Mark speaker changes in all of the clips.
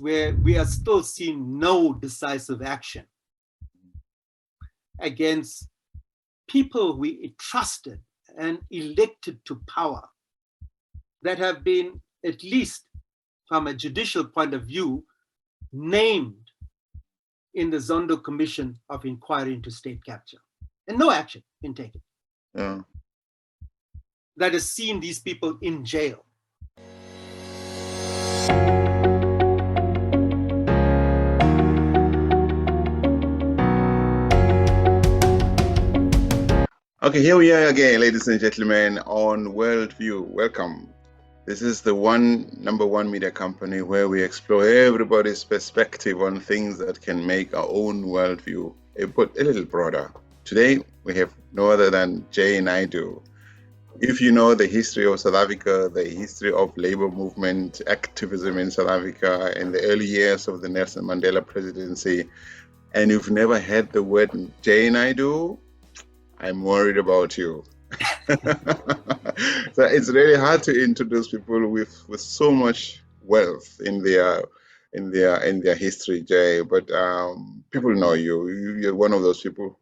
Speaker 1: where we are still seeing no decisive action against people we trusted and elected to power that have been, at least from a judicial point of view, named in the Zondo Commission of Inquiry into State Capture. And no action been taken.
Speaker 2: Yeah.
Speaker 1: That has seen these people in jail.
Speaker 2: Okay, here we are again, ladies and gentlemen, on WorldView. Welcome. This is the number one media company where we explore everybody's perspective on things that can make our own worldview a little broader. Today, we have no other than Naidoo. If you know the history of South Africa, the history of labor movement activism in South Africa in the early years of the Nelson Mandela presidency, and you've never heard the word Naidoo, I'm worried about you. So it's really hard to introduce people with so much wealth in their history, Jay. But people know you. You're one of those people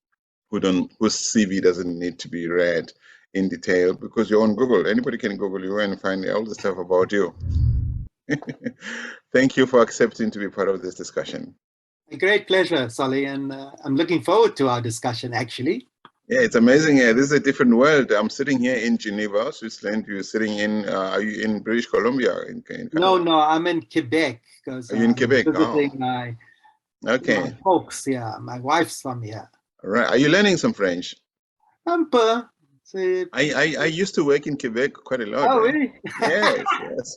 Speaker 2: whose CV doesn't need to be read in detail because you're on Google. Anybody can Google you and find all the stuff about you. Thank you for accepting to be part of this discussion.
Speaker 1: A great pleasure, Solly, and I'm looking forward to our discussion, actually.
Speaker 2: Yeah, it's amazing. Yeah, this is a different world. I'm sitting here in Geneva, Switzerland. You're sitting in, are you in British Columbia? In
Speaker 1: no, I'm in Quebec. Are
Speaker 2: you in Quebec?
Speaker 1: Visiting my folks. Yeah, my wife's from here.
Speaker 2: All right. Are you learning some French?
Speaker 1: Un peu.
Speaker 2: I used to work in Quebec quite a lot.
Speaker 1: Oh, really?
Speaker 2: Yes.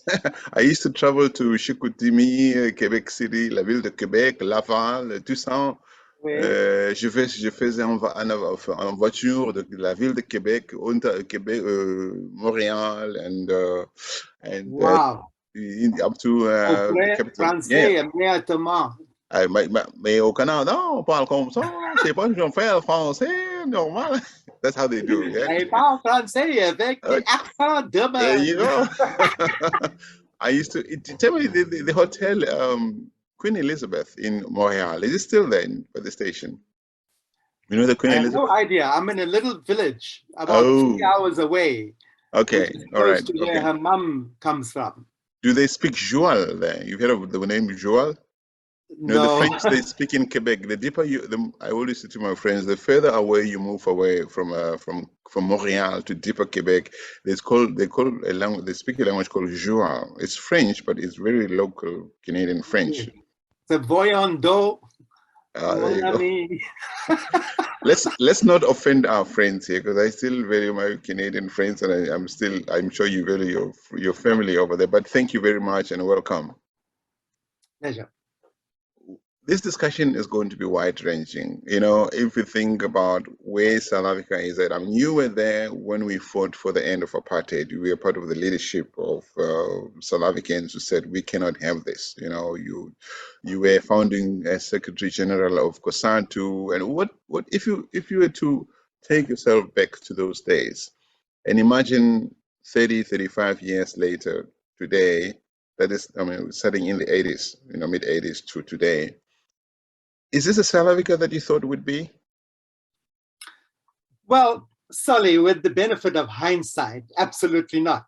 Speaker 2: I used to travel to Chicoutimi, Quebec City, la ville de Québec, Laval, Toussaint.
Speaker 1: Oui.
Speaker 2: Je faisais en voiture de la ville de Québec, Québec, Montréal, and
Speaker 1: wow.
Speaker 2: Up to the capital.
Speaker 1: Français, immédiatement.
Speaker 2: Mais au Canada, on parle comme ça. C'est pas que je fais le français normal. That's how they do. Yeah.
Speaker 1: Ils parlent français avec des accents de
Speaker 2: There you go. I used to tell me the hotel. Queen Elizabeth in Montreal. Is it still there by the station? You know the Queen Elizabeth?
Speaker 1: No idea. I'm in a little village about 3 hours away.
Speaker 2: Okay, all right.
Speaker 1: To where her mum comes from.
Speaker 2: Do they speak Joual there? You've heard of the name Joual?
Speaker 1: No.
Speaker 2: The French they speak in Quebec. The deeper I always say to my friends, the further away you move away from Montreal to deeper Quebec, they speak a language called Joual. It's French, but it's very local Canadian French.
Speaker 1: The voyons-donc.
Speaker 2: Let's not offend our friends here because I still value my Canadian friends and I'm sure you value your family over there. But thank you very much and welcome.
Speaker 1: Pleasure.
Speaker 2: This discussion is going to be wide-ranging. You know, if you think about where South Africa is at, I mean, you were there when we fought for the end of apartheid. You were part of the leadership of South Africans who said we cannot have this. You know, you were founding as Secretary General of Cosatu. And what if you were to take yourself back to those days and imagine 30, 35 years later, today, that is, I mean, starting in the 80s, you know, mid 80s to today. Is this a South Africa that you thought would be?
Speaker 1: Well, Solly, with the benefit of hindsight, absolutely not.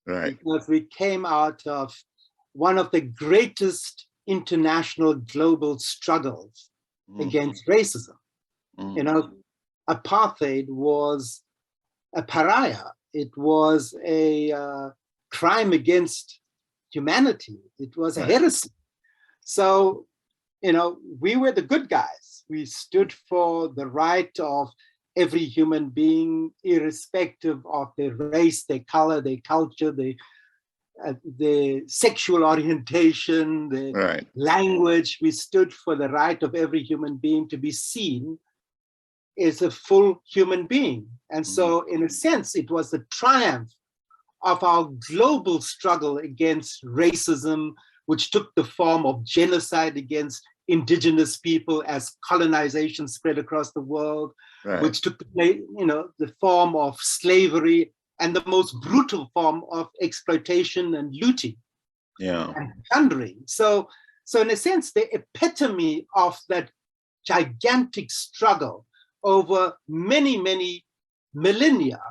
Speaker 2: Right.
Speaker 1: Because we came out of one of the greatest international global struggles against racism. You know, apartheid was a pariah. It was a crime against humanity. It was a heresy. So, you know, we were the good guys. We stood for the right of every human being, irrespective of their race, their color, their culture, their sexual orientation, their language. We stood for the right of every human being to be seen as a full human being. And so, in a sense, it was the triumph of our global struggle against racism, which took the form of genocide against indigenous people as colonization spread across the world, which took the form of slavery and the most brutal form of exploitation and looting. and plundering. So in a sense, the epitome of that gigantic struggle over many, many millennia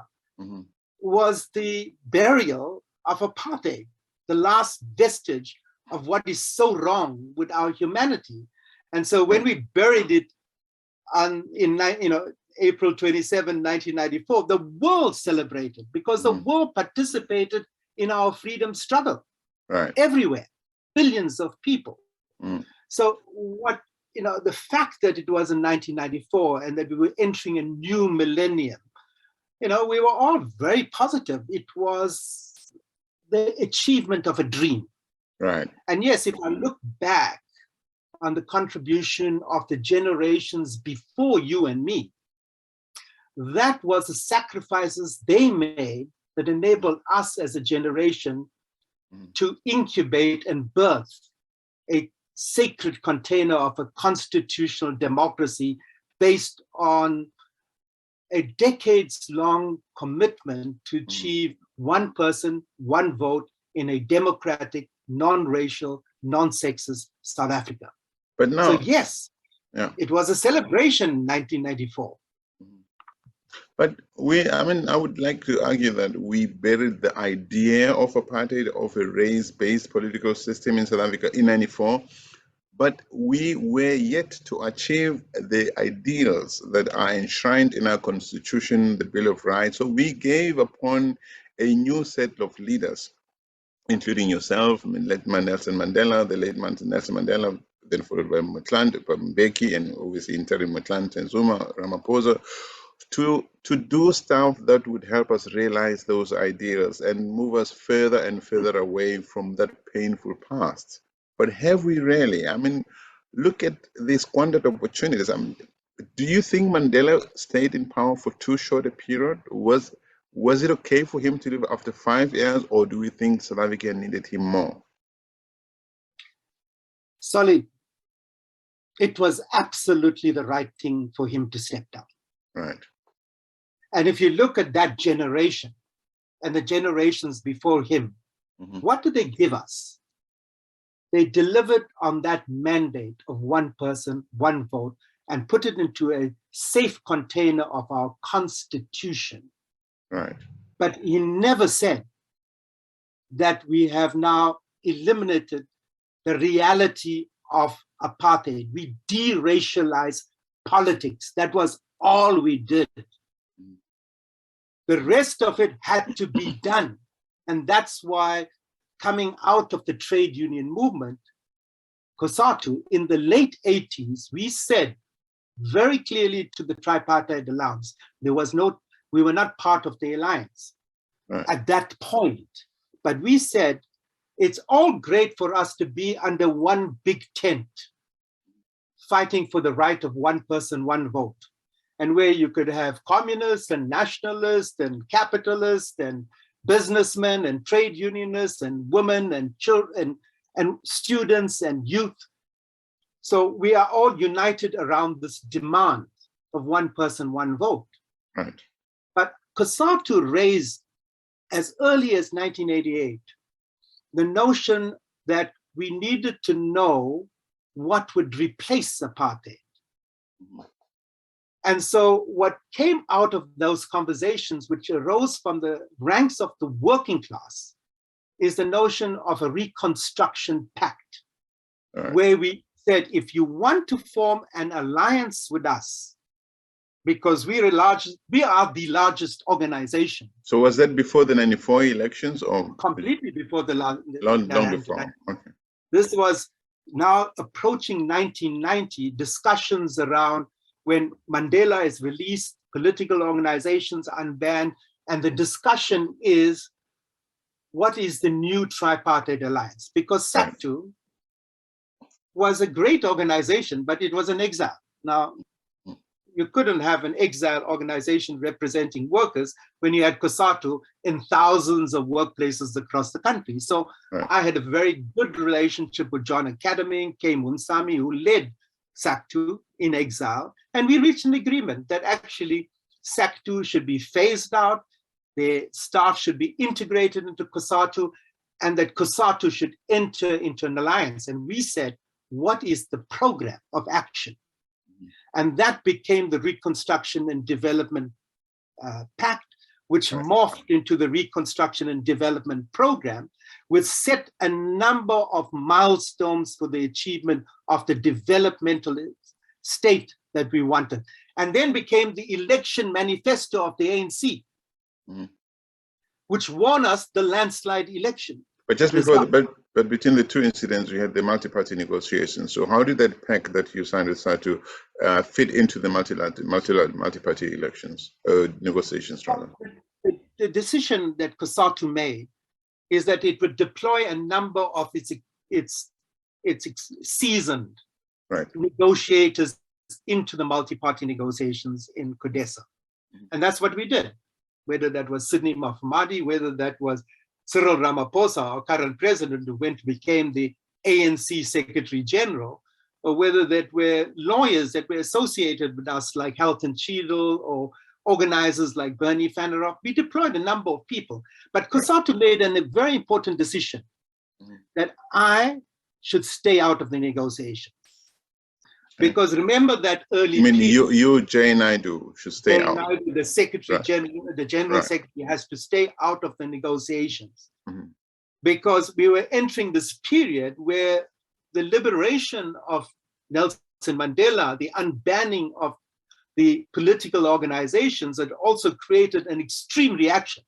Speaker 1: was the burial of apartheid, the last vestige of what is so wrong with our humanity. And so when we buried it in April 27, 1994, the world celebrated because the world participated in our freedom struggle everywhere, billions of people. So the fact that it was in 1994 and that we were entering a new millennium, we were all very positive. It was the achievement of a dream. And yes, if I look back on the contribution of the generations before you and me, that was the sacrifices they made that enabled us as a generation to incubate and birth a sacred container of a constitutional democracy based on a decades-long commitment to achieve one person, one vote in a democratic, non-racial, non-sexist South Africa.
Speaker 2: But now,
Speaker 1: so yes, it was a celebration in 1994.
Speaker 2: But I would like to argue that we buried the idea of apartheid, of a race-based political system in South Africa in 94, but we were yet to achieve the ideals that are enshrined in our constitution, the Bill of Rights. So we gave upon a new set of leaders, including yourself, late Nelson Mandela, the late Nelson Mandela, then followed by Mbeki, and obviously interim Motlanthe and Zuma, Ramaphosa, to do stuff that would help us realize those ideals and move us further and further away from that painful past. But have we really? Look at the squandered opportunities. Do you think Mandela stayed in power for too short a period? Was it okay for him to leave after 5 years, or do we think South Africa needed him more?
Speaker 1: Solid. It was absolutely the right thing for him to step down. And if you look at that generation and the generations before him, what did they give us? They delivered on that mandate of one person, one vote, and put it into a safe container of our constitution. But he never said that we have now eliminated the reality of apartheid. We deracialized politics. That was all we did. The rest of it had to be done. And that's why coming out of the trade union movement, Cosatu, in the late 80s, we said very clearly to the Tripartite Alliance, we were not part of the alliance at that point. But we said, it's all great for us to be under one big tent, fighting for the right of one person, one vote. And where you could have communists and nationalists and capitalists and businessmen and trade unionists and women and children and students and youth. So we are all united around this demand of one person, one vote. But Cosatu raised, as early as 1988, the notion that we needed to know what would replace apartheid. And so what came out of those conversations, which arose from the ranks of the working class, is the notion of a Reconstruction Pact, where we said, if you want to form an alliance with us, because we are the largest organization.
Speaker 2: So was that before the 94 elections, or
Speaker 1: completely before the
Speaker 2: long before? Okay.
Speaker 1: This was now approaching 1990, discussions around when Mandela is released, political organizations unbanned, and the discussion is, what is the new tripartite alliance? Because SACTU was a great organization, but it was an exile. Now, you couldn't have an exile organization representing workers when you had Cosatu in thousands of workplaces across the country. So I had a very good relationship with John Academy, K. Munsami, who led SACTU in exile. And we reached an agreement that actually SACTU should be phased out, the staff should be integrated into Cosatu, and that Cosatu should enter into an alliance. And we said, what is the program of action? And that became the Reconstruction and Development Pact, which morphed into the Reconstruction and Development Programme, which set a number of milestones for the achievement of the developmental state that we wanted, and then became the election manifesto of the ANC, which won us the landslide election.
Speaker 2: But just before, but between the two incidents, we had the multi-party negotiations. So how did that pact that you signed with SATU fit into the multi-party elections, negotiations rather?
Speaker 1: The decision that Cosatu made is that it would deploy a number of its seasoned negotiators into the multi-party negotiations in CODESA. And that's what we did, whether that was Sidney Mahamadi, whether that was Cyril Ramaphosa, our current president, who became the ANC Secretary General, or whether that were lawyers that were associated with us like Halton Cheadle or organizers like Bernie Fannerock. We deployed a number of people, but Cosatu made a very important decision that I should stay out of the negotiations. Because remember that early.
Speaker 2: I mean, you, Jay Naidoo, should stay out.
Speaker 1: Naidoo, the Secretary General, the General Secretary has to stay out of the negotiations, because we were entering this period where the liberation of Nelson Mandela, the unbanning of the political organizations, had also created an extreme reaction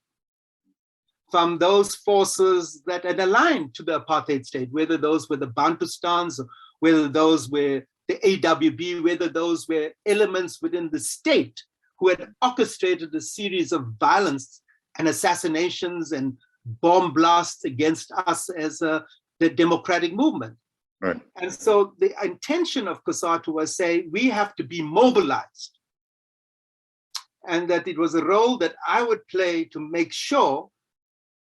Speaker 1: from those forces that had aligned to the apartheid state, whether those were the Bantustans, or whether those were the AWB, whether those were elements within the state who had orchestrated a series of violence and assassinations and bomb blasts against us as the democratic movement.
Speaker 2: Right.
Speaker 1: And so the intention of Cosatu was say, we have to be mobilized. And that it was a role that I would play to make sure,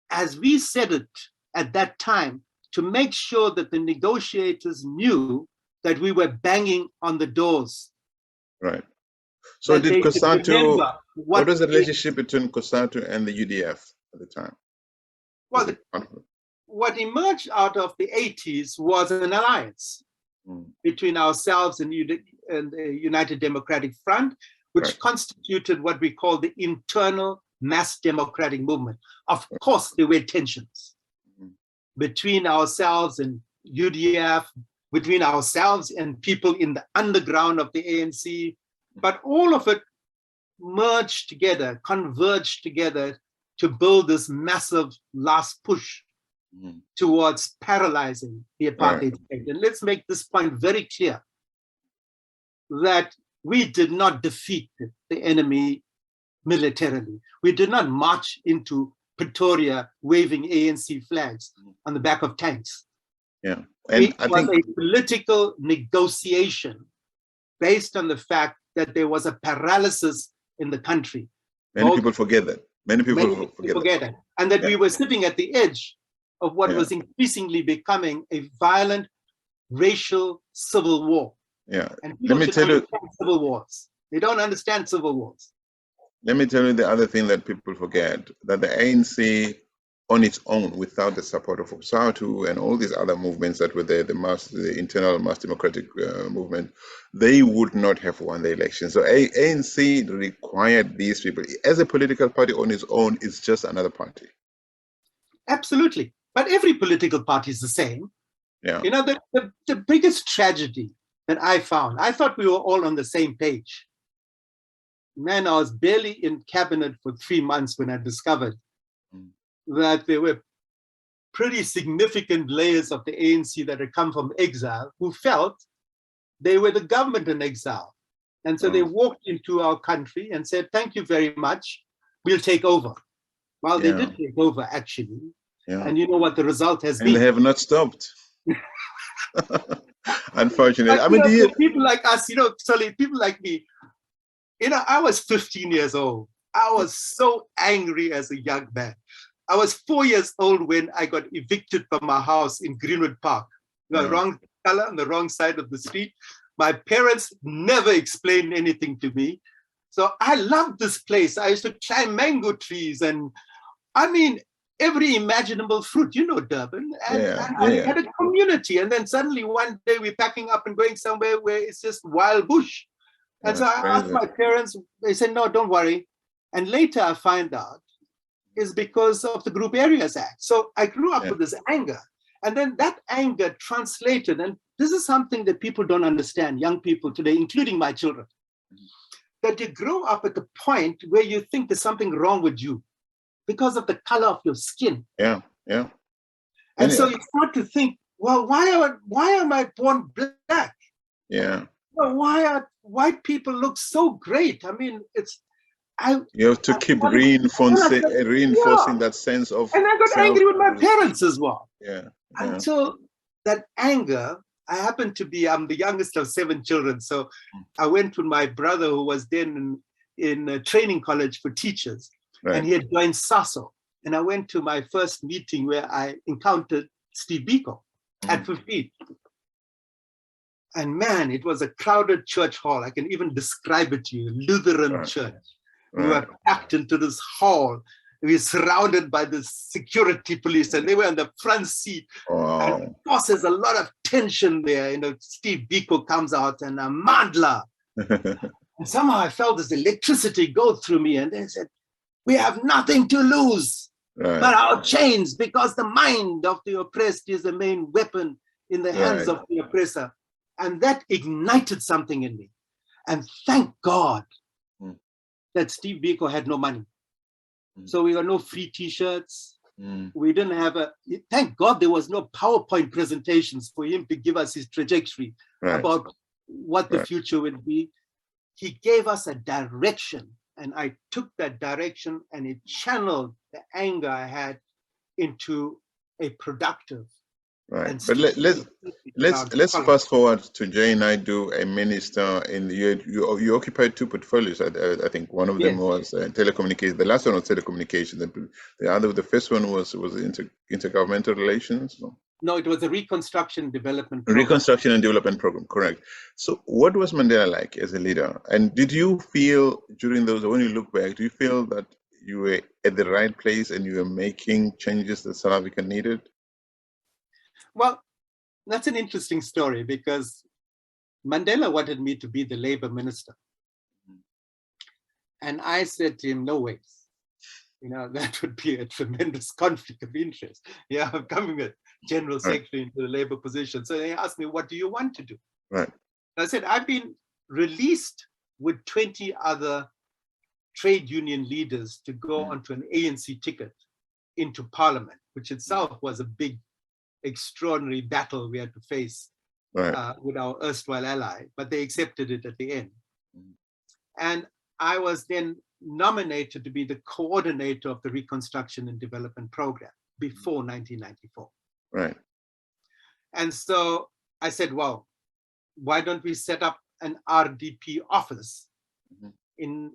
Speaker 1: as we said it at that time, to make sure that the negotiators knew that we were banging on the doors.
Speaker 2: Right. So did Cosatu, what was the relationship between Cosatu and the UDF at the time?
Speaker 1: Well, what emerged out of the 80s was an alliance between ourselves and the United Democratic Front, which constituted what we call the internal mass democratic movement. Of course, there were tensions between ourselves and UDF, between ourselves and people in the underground of the ANC, but all of it merged together, converged together to build this massive last push towards paralyzing the apartheid state. And let's make this point very clear, that we did not defeat the enemy militarily. We did not march into Pretoria waving ANC flags on the back of tanks.
Speaker 2: Yeah. And
Speaker 1: it was a political negotiation based on the fact that there was a paralysis in the country.
Speaker 2: Many people forget that. Many people forget that.
Speaker 1: And that we were sitting at the edge of what was increasingly becoming a violent racial civil war.
Speaker 2: Yeah.
Speaker 1: And people let me tell you, civil wars. They don't understand civil wars.
Speaker 2: Let me tell you the other thing that people forget, that the ANC on its own, without the support of Cosatu and all these other movements that were there, the internal mass democratic movement, they would not have won the election. So ANC required these people. As a political party on its own, it's just another party.
Speaker 1: Absolutely. But every political party is the same.
Speaker 2: Yeah.
Speaker 1: You know, the biggest tragedy that I found, I thought we were all on the same page. Man, I was barely in cabinet for 3 months when I discovered that there were pretty significant layers of the ANC that had come from exile who felt they were the government in exile. And so they walked into our country and said, thank you very much, we'll take over. Well, they did take over, actually. Yeah. And you know what the result has been.
Speaker 2: And they have not stopped. Unfortunately.
Speaker 1: But, I mean, people like us, Sully, people like me, I was 15 years old. I was so angry as a young man. I was 4 years old when I got evicted from my house in Greenwood Park. The wrong color on the wrong side of the street. My parents never explained anything to me. So I loved this place. I used to climb mango trees. And I mean, every imaginable fruit, Durban, and
Speaker 2: Yeah,
Speaker 1: I
Speaker 2: yeah.
Speaker 1: had a community. And then suddenly one day we're packing up and going somewhere where it's just wild bush. And so I asked my parents, they said, no, don't worry. And later I find out is because of the Group Areas Act. So I grew up with this anger. And then that anger translated, and this is something that people don't understand, young people today, including my children, that you grow up at the point where you think there's something wrong with you because of the color of your skin.
Speaker 2: Yeah, yeah.
Speaker 1: And so you start to think, well, why am I born black?
Speaker 2: Yeah.
Speaker 1: Well, why are white people look so great? I mean,
Speaker 2: you have to keep reinforcing that sense of.
Speaker 1: And I got angry with my parents as well.
Speaker 2: Yeah.
Speaker 1: Until that anger, I'm the youngest of 7 children. So I went with my brother, who was then in a training college for teachers, and he had joined SASO. And I went to my first meeting where I encountered Steve Biko at 15. And man, it was a crowded church hall. I can even describe it to you, Lutheran church. We were packed into this hall. We were surrounded by the security police, and they were in the front seat.
Speaker 2: Wow.
Speaker 1: And of course, there's a lot of tension there. Steve Biko comes out and Mandla. And somehow I felt this electricity go through me, and they said, we have nothing to lose but our chains, because the mind of the oppressed is the main weapon in the hands of the oppressor. And that ignited something in me. And thank God that Steve Biko had no money. So we got no free t-shirts. We didn't have thank God there was no PowerPoint presentations for him to give us his trajectory about what the future would be. He gave us a direction, and I took that direction, and it channeled the anger I had into a productive.
Speaker 2: Right, but let's fast forward to Jay Naidoo, a minister. You occupied 2 portfolios. I think one of them was telecommunications. The last one was telecommunications. The first one was intergovernmental relations.
Speaker 1: No, it was the Reconstruction and Development Programme.
Speaker 2: Reconstruction and Development Programme, correct. So, what was Mandela like as a leader? And did you feel during those, when you look back, do you feel that you were at the right place and you were making changes that South Africa needed?
Speaker 1: Well, that's an interesting story, because Mandela wanted me to be the labor minister. And I said to him, no ways. That would be a tremendous conflict of interest. I'm coming as general secretary into the labor position. So they asked me, what do you want to do? I said, I've been released with 20 other trade union leaders to go onto an ANC ticket into parliament, which itself was a big, extraordinary battle we had to face with our erstwhile ally, but they accepted it at the end. And I was then nominated to be the coordinator of the Reconstruction and Development Programme before 1994. And so I said, well, why don't we set up an RDP office in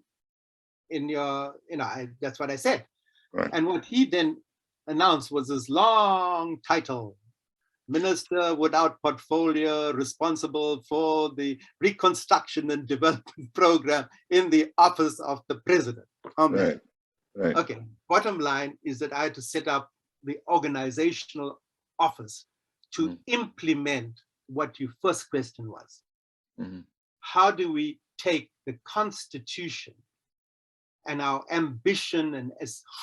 Speaker 1: your, that's what I said. And what he then announced was this long title: Minister without portfolio, responsible for the Reconstruction and Development Programme in the office of the President. Okay, bottom line is that I had to set up the organizational office to implement what your first question was. How do we take the Constitution and our ambition and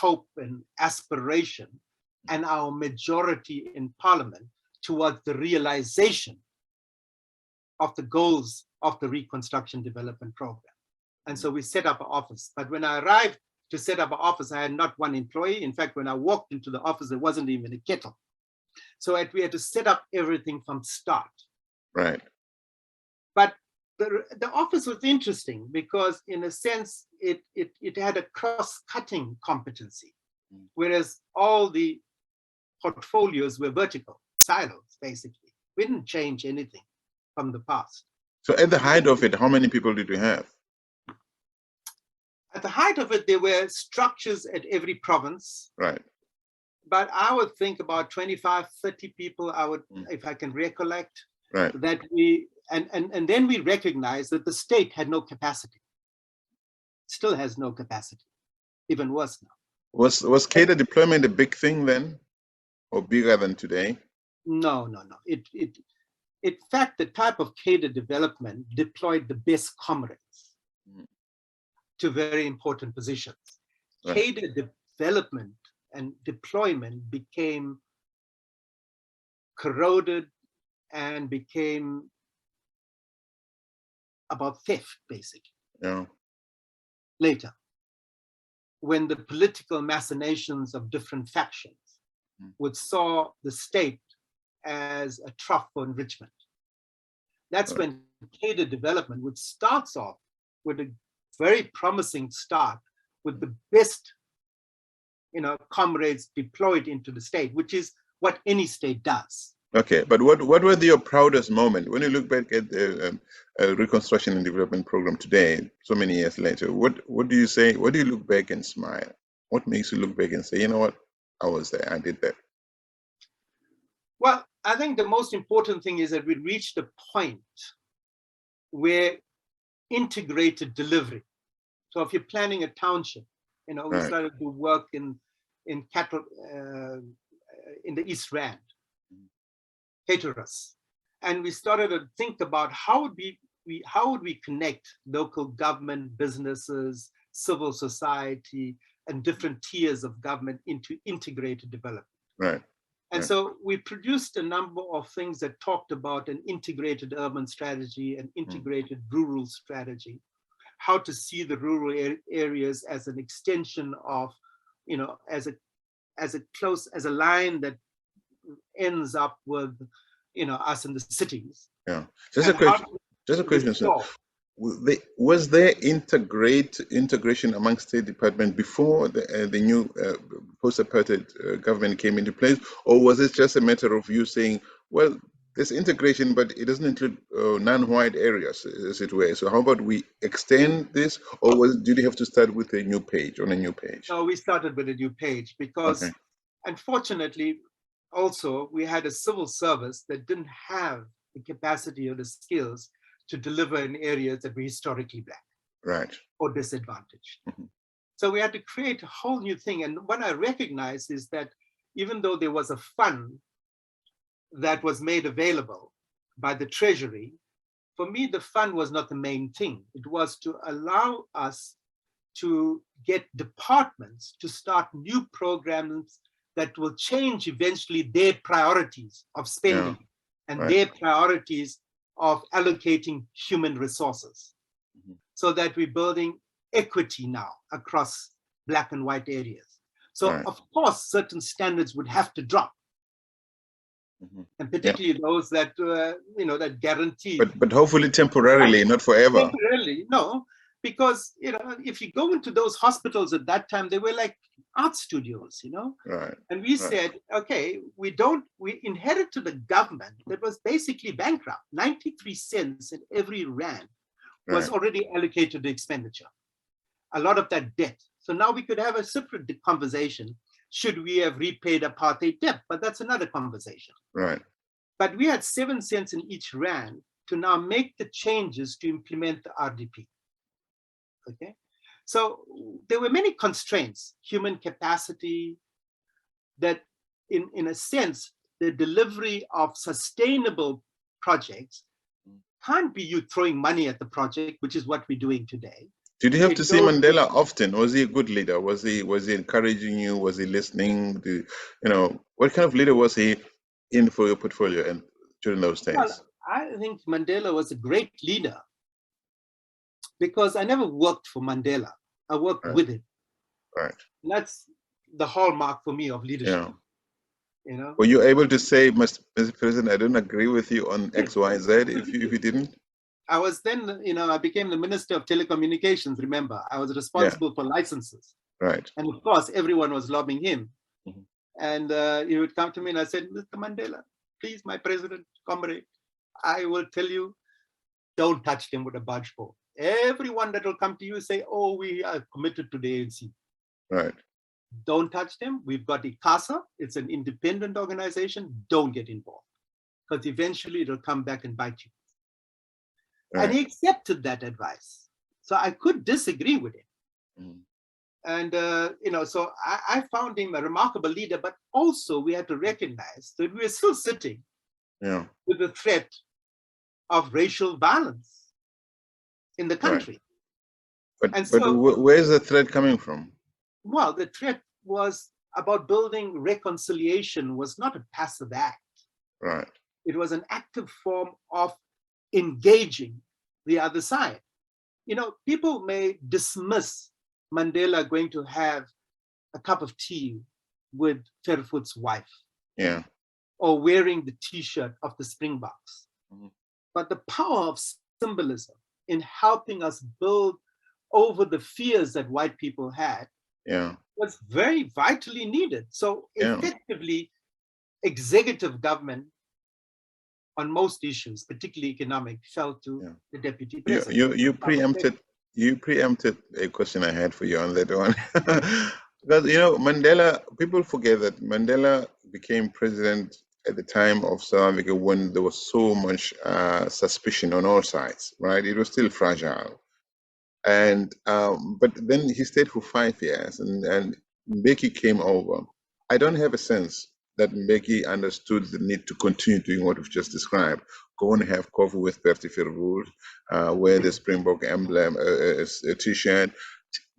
Speaker 1: hope and aspiration and our majority in Parliament towards the realization of the goals of the Reconstruction Development Programme? And so we set up an office. But when I arrived to set up an office, I had not one employee. In fact, when I walked into the office, there wasn't even a kettle. So we had to set up everything from start. But the office was interesting because, in a sense, it had a cross-cutting competency, whereas all the portfolios were vertical, silos, basically. We didn't change anything from the past.
Speaker 2: So at the height of it, how many people did you have?
Speaker 1: At the height of it, there were structures at every province. But I would think about 25, 30 people, if I can recollect, that and then we recognized that the state had no capacity. Still has no capacity, even worse now.
Speaker 2: Was cadre deployment a big thing then, or bigger than today?
Speaker 1: No. In fact, the type of cadre development deployed the best comrades to very important positions.
Speaker 2: Right.
Speaker 1: Cadre development and deployment became corroded and became about theft, basically.
Speaker 2: Yeah.
Speaker 1: Later, when the political machinations of different factions would saw the state as a trough for enrichment. That's when cadre development, which starts off with a very promising start with the best, comrades deployed into the state, which is what any state does.
Speaker 2: Okay, but what were your proudest moment when you look back at the Reconstruction and Development Program today, so many years later? What do you say? What do you look back and smile? What makes you look back and say, you know what, I was there, I did that?
Speaker 1: Well, I think the most important thing is that we reached a point where integrated delivery. So if you're planning a township, we started to work in cattle in the East Rand, Hatteras, and we started to think about how would we connect local government, businesses, civil society, and different tiers of government into integrated development.
Speaker 2: Right.
Speaker 1: And so we produced a number of things that talked about an integrated urban strategy, an integrated rural strategy, how to see the rural areas as an extension of, as a line that ends up with, us in the cities.
Speaker 2: Yeah. Just a question, sir. Was there integration amongst State Department before the new post-apartheid government came into place, or was it just a matter of you saying, well, there's integration, but it doesn't include non-white areas, as it were? So how about we extend this, or did you have to start with a new page, on a new page?
Speaker 1: No, we started with a new page because, unfortunately, also we had a civil service that didn't have the capacity or the skills to deliver in areas that were historically Black,
Speaker 2: right,
Speaker 1: or disadvantaged. So we had to create a whole new thing. And what I recognize is that even though there was a fund that was made available by the Treasury, for me, the fund was not the main thing. It was to allow us to get departments to start new programs that will change eventually their priorities of spending and their priorities of allocating human resources, so that we're building equity now across Black and white areas. So of course, certain standards would have to drop, and particularly those that that guarantee.
Speaker 2: But hopefully temporarily, not forever.
Speaker 1: Temporarily, no, because if you go into those hospitals at that time, they were like art studios,
Speaker 2: Right.
Speaker 1: And we said, okay, we inherited a government that was basically bankrupt. 93 cents in every rand was already allocated to expenditure. A lot of that debt. So now we could have a separate conversation. Should we have repaid apartheid debt? But that's another conversation.
Speaker 2: Right.
Speaker 1: But we had 7 cents in each rand to now make the changes to implement the RDP. Okay. So there were many constraints, human capacity, that in a sense, the delivery of sustainable projects can't be you throwing money at the project, which is what we're doing today.
Speaker 2: Did you have to see Mandela often? Was he a good leader? Was he encouraging you? Was he listening? What kind of leader was he in for your portfolio and during those days?
Speaker 1: Well, I think Mandela was a great leader, because I never worked for Mandela. I worked with him.
Speaker 2: Right.
Speaker 1: And that's the hallmark for me of leadership.
Speaker 2: Were you able to say, Mr. President, I don't agree with you on X, Y, Z, if you didn't?
Speaker 1: I was then, I became the Minister of Telecommunications, remember. I was responsible for licenses.
Speaker 2: Right.
Speaker 1: And of course, everyone was lobbying him. And he would come to me and I said, Mr. Mandela, please, my president, comrade, I will tell you, don't touch them with a barge pole. Everyone that will come to you say, oh, we are committed to the ANC.
Speaker 2: Right.
Speaker 1: Don't touch them. We've got ICASA. It's an independent organization. Don't get involved, because eventually it'll come back and bite you. Right. And he accepted that advice. So I could disagree with him. And, so I found him a remarkable leader, but also we had to recognize that we were still sitting with the threat of racial violence in the country.
Speaker 2: Right. But where's the threat coming from?
Speaker 1: Well, the threat was about building reconciliation, was not a passive act.
Speaker 2: Right.
Speaker 1: It was an active form of engaging the other side. People may dismiss Mandela going to have a cup of tea with Fairfoot's wife.
Speaker 2: Yeah.
Speaker 1: Or wearing the T-shirt of the Springboks. Mm-hmm. But the power of symbolism in helping us build over the fears that white people had was very vitally needed. So effectively, executive government on most issues, particularly economic, fell to the deputy president.
Speaker 2: You preempted a question I had for you on that one. Because Mandela, people forget that Mandela became president at the time of South Africa when there was so much suspicion on all sides, right? It was still fragile. And but then he stayed for 5 years, and Mbeki came over. I don't have a sense that Mbeki understood the need to continue doing what we've just described. Go and have coffee with Bertie Verwoerd, wear the Springbok emblem, a T-shirt.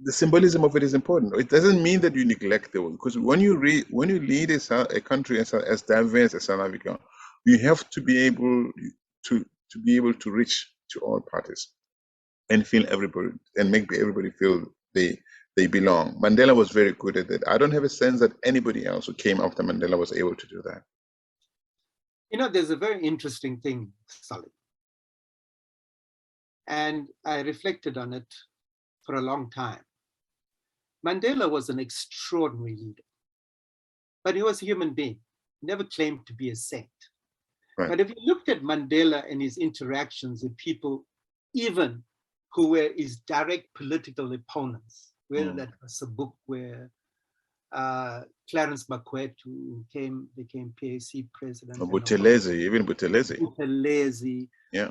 Speaker 2: The symbolism of it is important. It doesn't mean that you neglect the world, because when you lead a country as diverse as South Africa, you have to be able to reach to all parties and feel everybody and make everybody feel they belong. Mandela was very good at it. I don't have a sense that anybody else who came after Mandela was able to do that.
Speaker 1: There's a very interesting thing, Sully. And I reflected on it for a long time. Mandela was an extraordinary leader, but he was a human being, never claimed to be a saint. Right. But if you looked at Mandela and his interactions with people, even who were his direct political opponents, whether that was a book where Clarence Bakwetu became PAC president.
Speaker 2: Buthelezi. Yeah.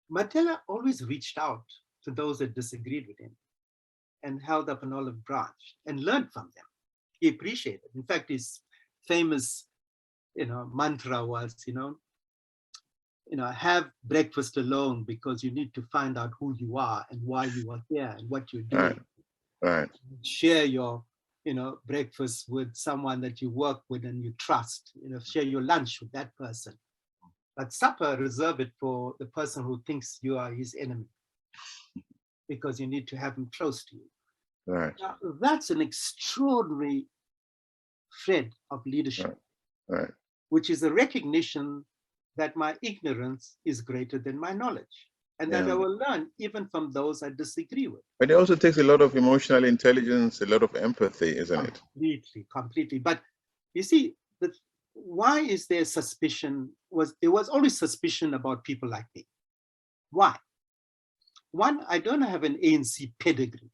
Speaker 1: Mandela always reached out to those that disagreed with him and held up an olive branch and learned from them. He appreciated it. In fact, his famous, mantra was, have breakfast alone because you need to find out who you are and why you are here and what you're doing.
Speaker 2: Right.
Speaker 1: Share your, breakfast with someone that you work with and you trust. Share your lunch with that person. But supper, reserve it for the person who thinks you are his enemy, because you need to have him close to you.
Speaker 2: Right.
Speaker 1: Now, that's an extraordinary thread of leadership,
Speaker 2: right.
Speaker 1: Which is a recognition that my ignorance is greater than my knowledge, and that I will learn even from those I disagree with.
Speaker 2: But it also takes a lot of emotional intelligence, a lot of empathy, isn't it?
Speaker 1: Completely. But you see, why is there suspicion? There was always suspicion about people like me. Why? One, I don't have an ANC pedigree.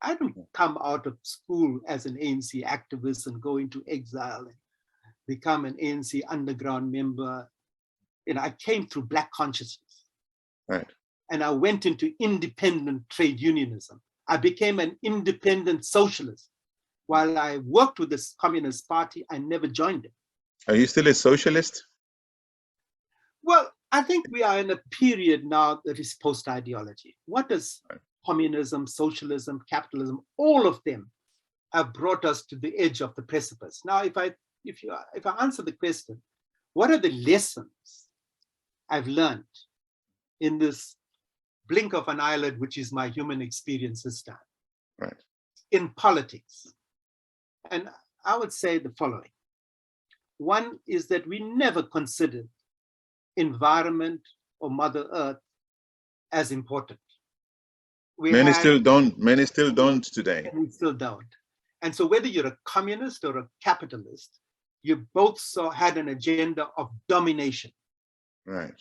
Speaker 1: I don't come out of school as an ANC activist and go into exile and become an ANC underground member. I came through Black consciousness.
Speaker 2: Right.
Speaker 1: And I went into independent trade unionism. I became an independent socialist. While I worked with this Communist Party, I never joined it.
Speaker 2: Are you still a socialist?
Speaker 1: Well, I think we are in a period now that is post-ideology. What does communism, socialism, capitalism, all of them have brought us to the edge of the precipice. Now, if I answer the question, what are the lessons I've learned in this blink of an eyelid, which is my human experience this time,
Speaker 2: right,
Speaker 1: in politics? And I would say the following. One is that we never considered environment or Mother Earth as important.
Speaker 2: Many still don't today.
Speaker 1: We still don't. And so whether you're a communist or a capitalist, you both had an agenda of domination.
Speaker 2: Right.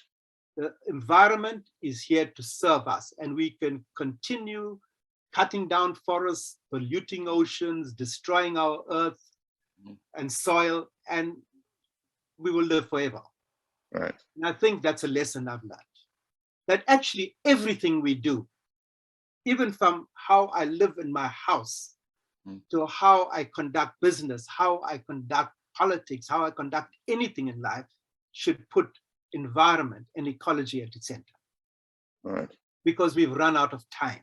Speaker 1: The environment is here to serve us, and we can continue cutting down forests, polluting oceans, destroying our earth and soil, and we will live forever.
Speaker 2: Right.
Speaker 1: And I think that's a lesson I've learned. That actually everything we do even from how I live in my house to how I conduct business, how I conduct politics, how I conduct anything in life, should put environment and ecology at its center.
Speaker 2: Right.
Speaker 1: Because we've run out of time.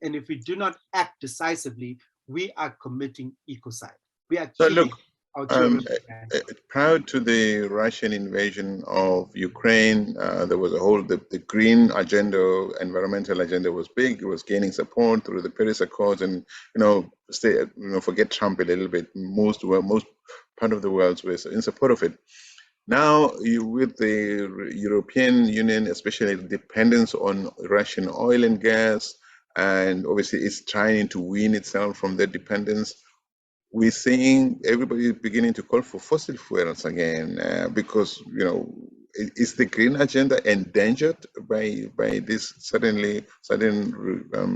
Speaker 1: And if we do not act decisively, we are committing ecocide. We are killing our children.
Speaker 2: Prior to the Russian invasion of Ukraine, there was a whole, the green agenda, environmental agenda was big. It was gaining support through the Paris Accords, and forget Trump a little bit. Most part of the world was in support of it. Now, with the European Union, especially dependence on Russian oil and gas, and obviously it's trying to wean itself from that dependence, we're seeing everybody beginning to call for fossil fuels again, because is the green agenda endangered by this sudden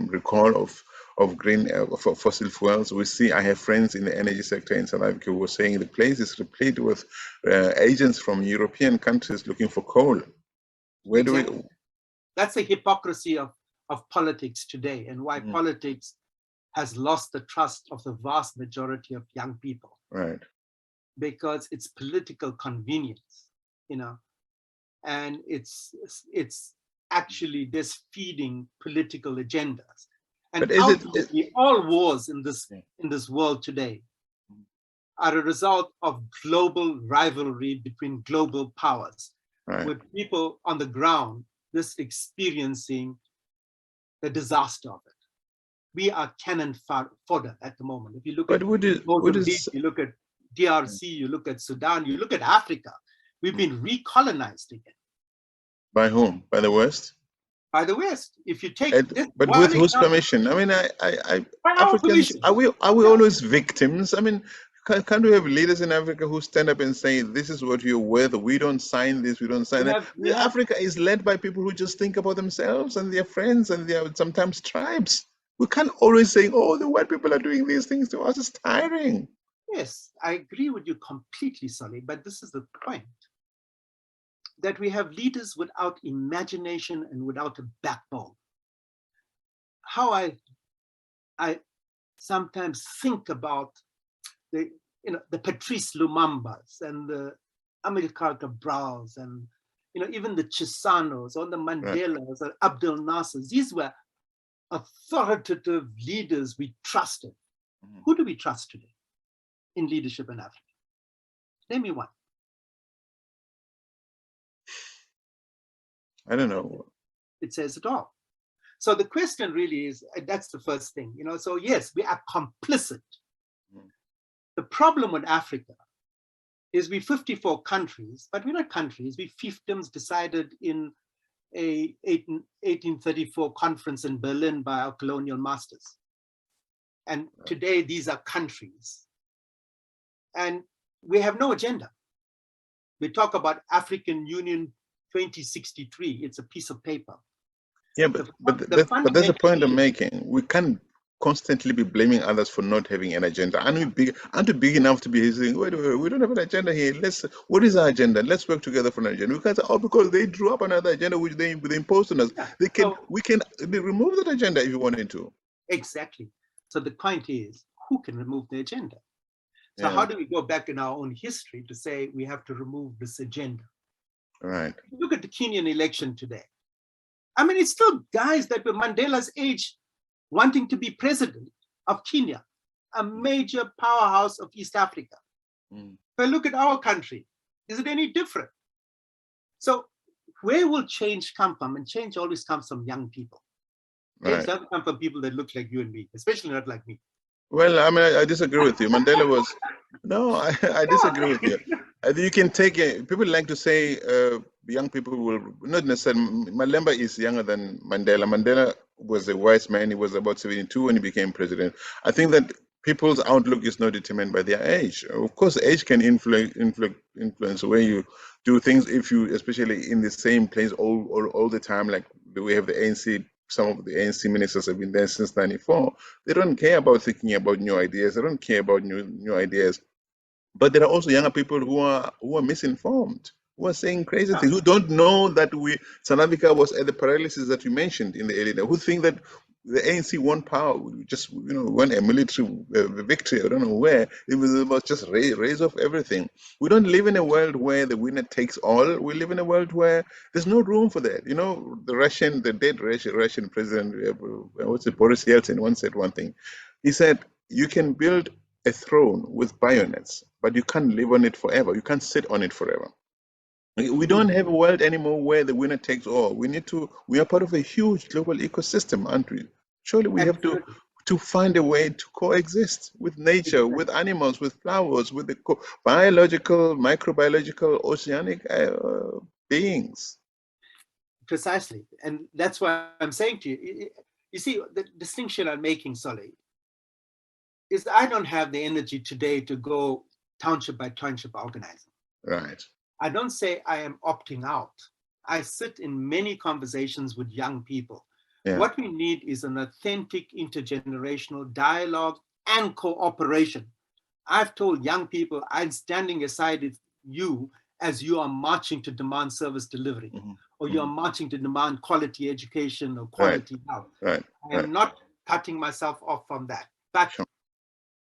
Speaker 2: recall of green fossil fuels? We see, I have friends in the energy sector in South Africa who were saying the place is replete with agents from European countries looking for coal. Where do we?
Speaker 1: That's the hypocrisy of politics today, and why politics has lost the trust of the vast majority of young people.
Speaker 2: Right.
Speaker 1: Because it's political convenience, and it's actually just feeding political agendas. And
Speaker 2: but
Speaker 1: ultimately, all wars in this world today are a result of global rivalry between global powers,
Speaker 2: right,
Speaker 1: with people on the ground just experiencing the disaster of it. We are cannon fodder at the moment. If you look at you look at DRC, you look at Sudan, you look at Africa, we've been recolonized again.
Speaker 2: By whom? By the West?
Speaker 1: By the West. If you take
Speaker 2: but with whose permission? I mean, Africans, are we always victims? I mean, can't we have leaders in Africa who stand up and say, this is what you're worth, we don't sign this, we don't sign that? Africa is led by people who just think about themselves and their friends and their sometimes tribes. We can't always say, oh, the white people are doing these things to us. It's tiring.
Speaker 1: Yes, I agree with you completely, Solly, but this is the point. That we have leaders without imagination and without a backbone. How I sometimes think about the Patrice Lumumba's and the Amilcar Cabral's and even the Chisanos or the Mandelas or Abdel Nasser's. These were authoritative leaders we trusted. Who do we trust today in leadership in Africa? Name me one.
Speaker 2: I don't know.
Speaker 1: It says it all. So the question really is, that's the first thing, so yes, we are complicit. The problem with Africa is we 54 countries, but we're not countries, we fiefdoms decided in a 1834 conference in Berlin by our colonial masters. And today these are countries. And we have no agenda. We talk about African Union 2063, it's a piece of paper.
Speaker 2: Yeah, but that's a point I'm making. We can't constantly be blaming others for not having an agenda. Aren't we big enough to be saying, wait, we don't have an agenda here. What is our agenda? Let's work together for an agenda. We can't say, because they drew up another agenda which they imposed on us. Yeah. We can remove that agenda if you wanted to.
Speaker 1: Exactly. So the point is, who can remove the agenda? So how do we go back in our own history to say we have to remove this agenda?
Speaker 2: Right.
Speaker 1: Look at the Kenyan election today. I mean, it's still guys that were Mandela's age wanting to be president of Kenya, a major powerhouse of East Africa. But look at our country. Is it any different? So where will change come from? And change always comes from young people. Change doesn't come from people that look like you and me, especially not like me.
Speaker 2: Well, I mean, I disagree with you. Mandela was, no, I disagree with you. You can take people like to say young people will not necessarily. Malemba is younger than Mandela. Mandela was a wise man. He was about 72 when he became president. I think that people's outlook is not determined by their age. Of course, age can influence the way you do things. If you, especially in the same place all the time, like the way of the ANC. Some of the ANC ministers have been there since '94. They don't care about thinking about new ideas. They don't care about new ideas. But there are also younger people who are misinformed, who are saying crazy things, who don't know that South Africa was at the paralysis that you mentioned in the early days, who think that the ANC won power. We just, won a military victory. I don't know where. It was about just raise off everything. We don't live in a world where the winner takes all. We live in a world where there's no room for that. The dead Russian president, Boris Yeltsin once said one thing. He said, you can build a throne with bayonets, but you can't live on it forever. You can't sit on it forever. We don't have a world anymore where the winner takes all. We are part of a huge global ecosystem, aren't we? Surely we have to find a way to coexist with nature, with animals, with flowers, with the biological, microbiological, oceanic beings.
Speaker 1: Precisely. And that's why I'm saying to you, you see, the distinction I'm making, Solly, is I don't have the energy today to go township by township organizing.
Speaker 2: Right.
Speaker 1: I don't say I am opting out. I sit in many conversations with young people. Yeah. What we need is an authentic intergenerational dialogue and cooperation. I've told young people, I'm standing aside with you as you are marching to demand service delivery, or you're marching to demand quality education or quality health.
Speaker 2: Right.
Speaker 1: I am not cutting myself off from that. But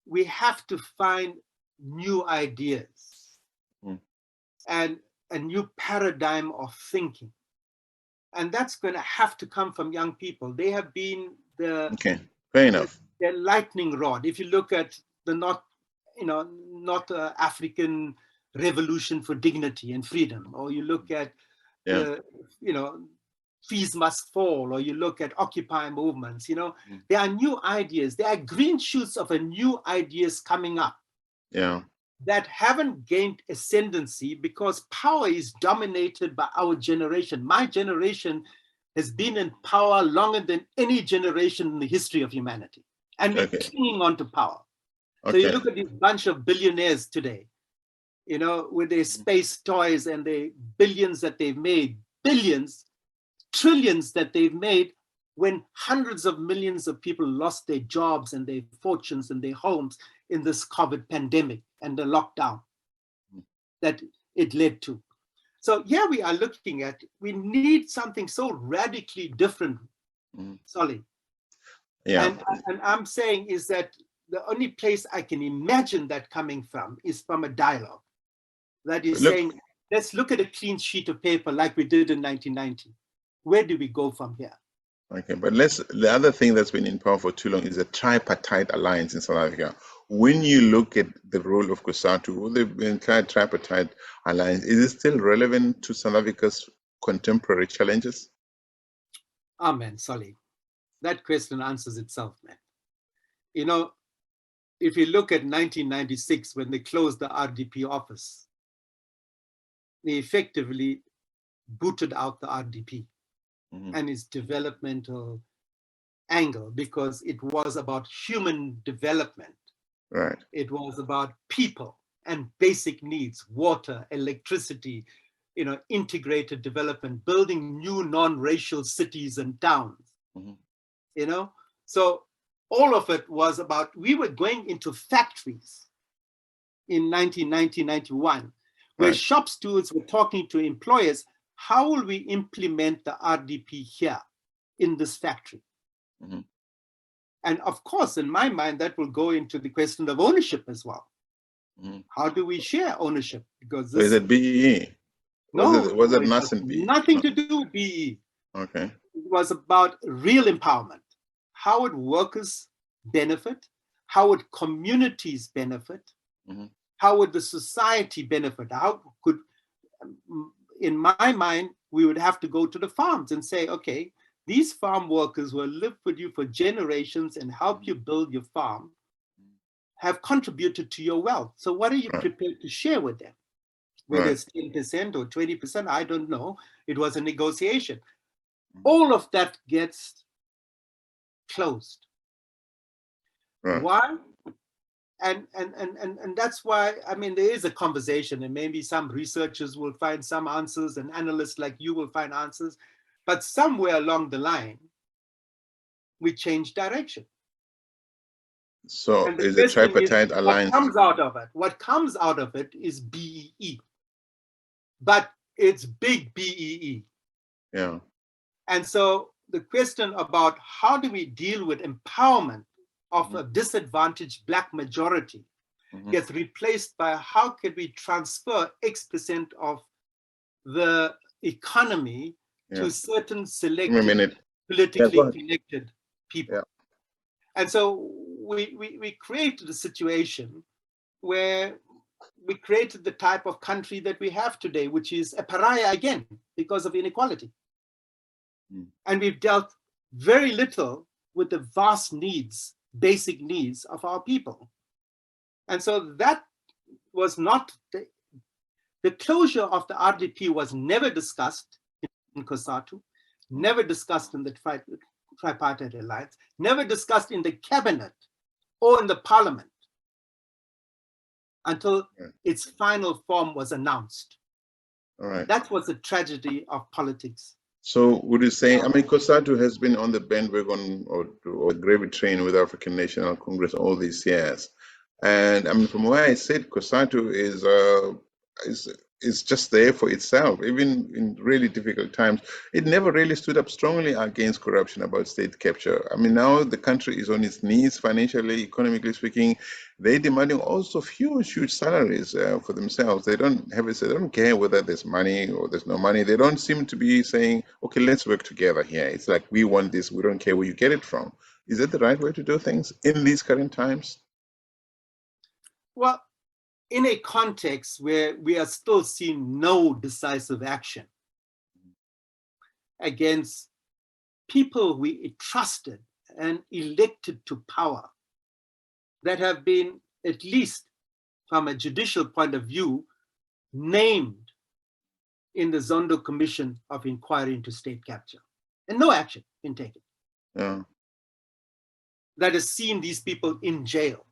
Speaker 1: we have to find new ideas and a new paradigm of thinking. And that's going to have to come from young people. They have been the lightning rod. If you look at the North African revolution for dignity and freedom, or you look at fees must fall, or you look at Occupy movements, there are new ideas. There are green shoots of a new ideas coming up.
Speaker 2: Yeah.
Speaker 1: That haven't gained ascendancy because power is dominated by our generation. My generation has been in power longer than any generation in the history of humanity. And we're clinging on to power. So you look at this bunch of billionaires today, with their space toys and the billions that they've made, billions, trillions that they've made, when hundreds of millions of people lost their jobs and their fortunes and their homes in this COVID pandemic and the lockdown that it led to. So here we are looking at, we need something so radically different, Solly.
Speaker 2: Yeah.
Speaker 1: And I'm saying is that the only place I can imagine that coming from is from a dialogue. That is saying, let's look at a clean sheet of paper like we did in 1990. Where do we go from here?
Speaker 2: Okay, but the other thing that's been in power for too long is a tripartite alliance in South Africa. When you look at the role of Cosatu, the entire tripartite alliance, is it still relevant to South Africa's contemporary challenges?
Speaker 1: Amen, Solly. That question answers itself, man. If you look at 1996, when they closed the RDP office, they effectively booted out the RDP and its developmental angle, because it was about human development.
Speaker 2: Right.
Speaker 1: It was about people and basic needs, water, electricity, integrated development, building new non-racial cities and towns. So all of it was about, we were going into factories in 1990-91, where shop stewards were talking to employers, how will we implement the RDP here in this factory? And of course, in my mind, that will go into the question of ownership as well. How do we share ownership? Because this,
Speaker 2: is it BEE? Was it nothing BEE?
Speaker 1: Nothing to do with BEE.
Speaker 2: Okay.
Speaker 1: It was about real empowerment. How would workers benefit? How would communities benefit? How would the society benefit? How could, in my mind, we would have to go to the farms and say, okay, these farm workers will live with you for generations and help you build your farm, have contributed to your wealth. So what are you prepared to share with them? Whether it's 10% or 20%, I don't know. It was a negotiation. All of that gets closed. Why? And that's why, there is a conversation, and maybe some researchers will find some answers and analysts like you will find answers, but somewhere along the line, we change direction.
Speaker 2: So is a tripartite alliance.
Speaker 1: What comes out of it is BEE, but it's big BEE.
Speaker 2: Yeah.
Speaker 1: And so the question about how do we deal with empowerment of a disadvantaged Black majority gets replaced by how can we transfer X% of the economy to certain selected, politically connected people. And so we created a situation where we created the type of country that we have today, which is a pariah again because of inequality. And we've dealt very little with the vast needs, basic needs of our people. And so that was not, the closure of the RDP was never discussed in Cosatu, never discussed in the tripartite alliance, never discussed in the cabinet or in the parliament until its final form was announced.
Speaker 2: All right.
Speaker 1: That was the tragedy of politics.
Speaker 2: So would you say, I mean, Cosatu has been on the bandwagon or gravy train with African National Congress all these years. And I mean, from where I sit, Cosatu is just there for itself, even in really difficult times. It never really stood up strongly against corruption, about state capture. I mean, now the country is on its knees financially, economically speaking. They're demanding also huge salaries for themselves. They don't have it. They don't care whether there's money or there's no money. They don't seem to be saying, okay, let's work together here. It's like, we want this. We don't care where you get it from. Is that the right way to do things in these current times?
Speaker 1: Well, in a context where we are still seeing no decisive action against people we trusted and elected to power that have been, at least from a judicial point of view, named in the Zondo Commission of Inquiry into State Capture, and no action been taken. That has seen these people in jail.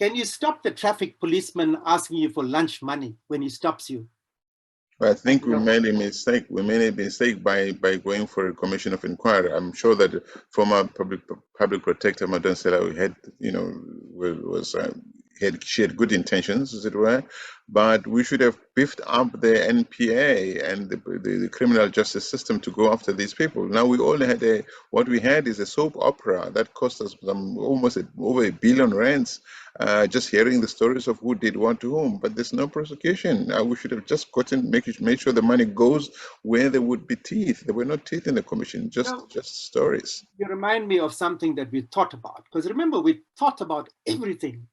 Speaker 1: Can you stop the traffic policeman asking you for lunch money when he stops you?
Speaker 2: I think we made a mistake. We made a mistake by going for a commission of inquiry. I'm sure that former public protector Madam Sela had, she had good intentions, as it were, but we should have beefed up the NPA and the criminal justice system to go after these people. Now we all had what we had is a soap opera that cost us almost over R1 billion, just hearing the stories of who did what to whom, but there's no prosecution. We should have just made sure the money goes where there would be teeth. There were no teeth in the commission, just stories.
Speaker 1: You remind me of something that we thought about, because remember, we thought about everything.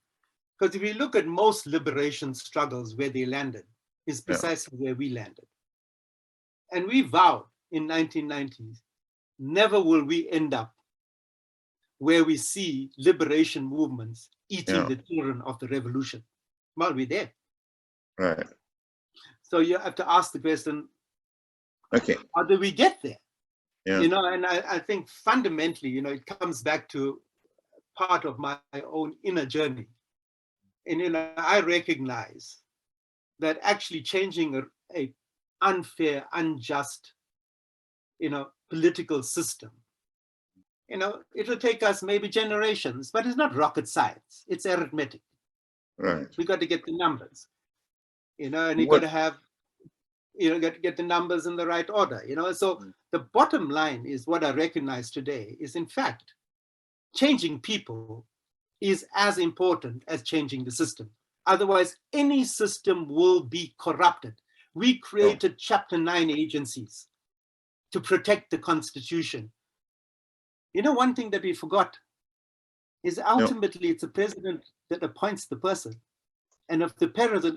Speaker 1: Because if you look at most liberation struggles, where they landed is precisely where we landed. And we vowed in 1990s, never will we end up where we see liberation movements eating the children of the revolution. Well, we're there.
Speaker 2: Right.
Speaker 1: So you have to ask the question,
Speaker 2: okay,
Speaker 1: how do we get there?
Speaker 2: Yeah.
Speaker 1: And I think fundamentally, it comes back to part of my own inner journey. And I recognize that actually changing a unfair, unjust, political system, it'll take us maybe generations, but it's not rocket science. It's arithmetic.
Speaker 2: Right.
Speaker 1: We got to get the numbers, and you got to have, get the numbers in the right order, So the bottom line is what I recognize today is, in fact, changing people is as important as changing the system. Otherwise, any system will be corrupted. We created Chapter 9 agencies to protect the Constitution. One thing that we forgot is ultimately it's the president that appoints the person. And if the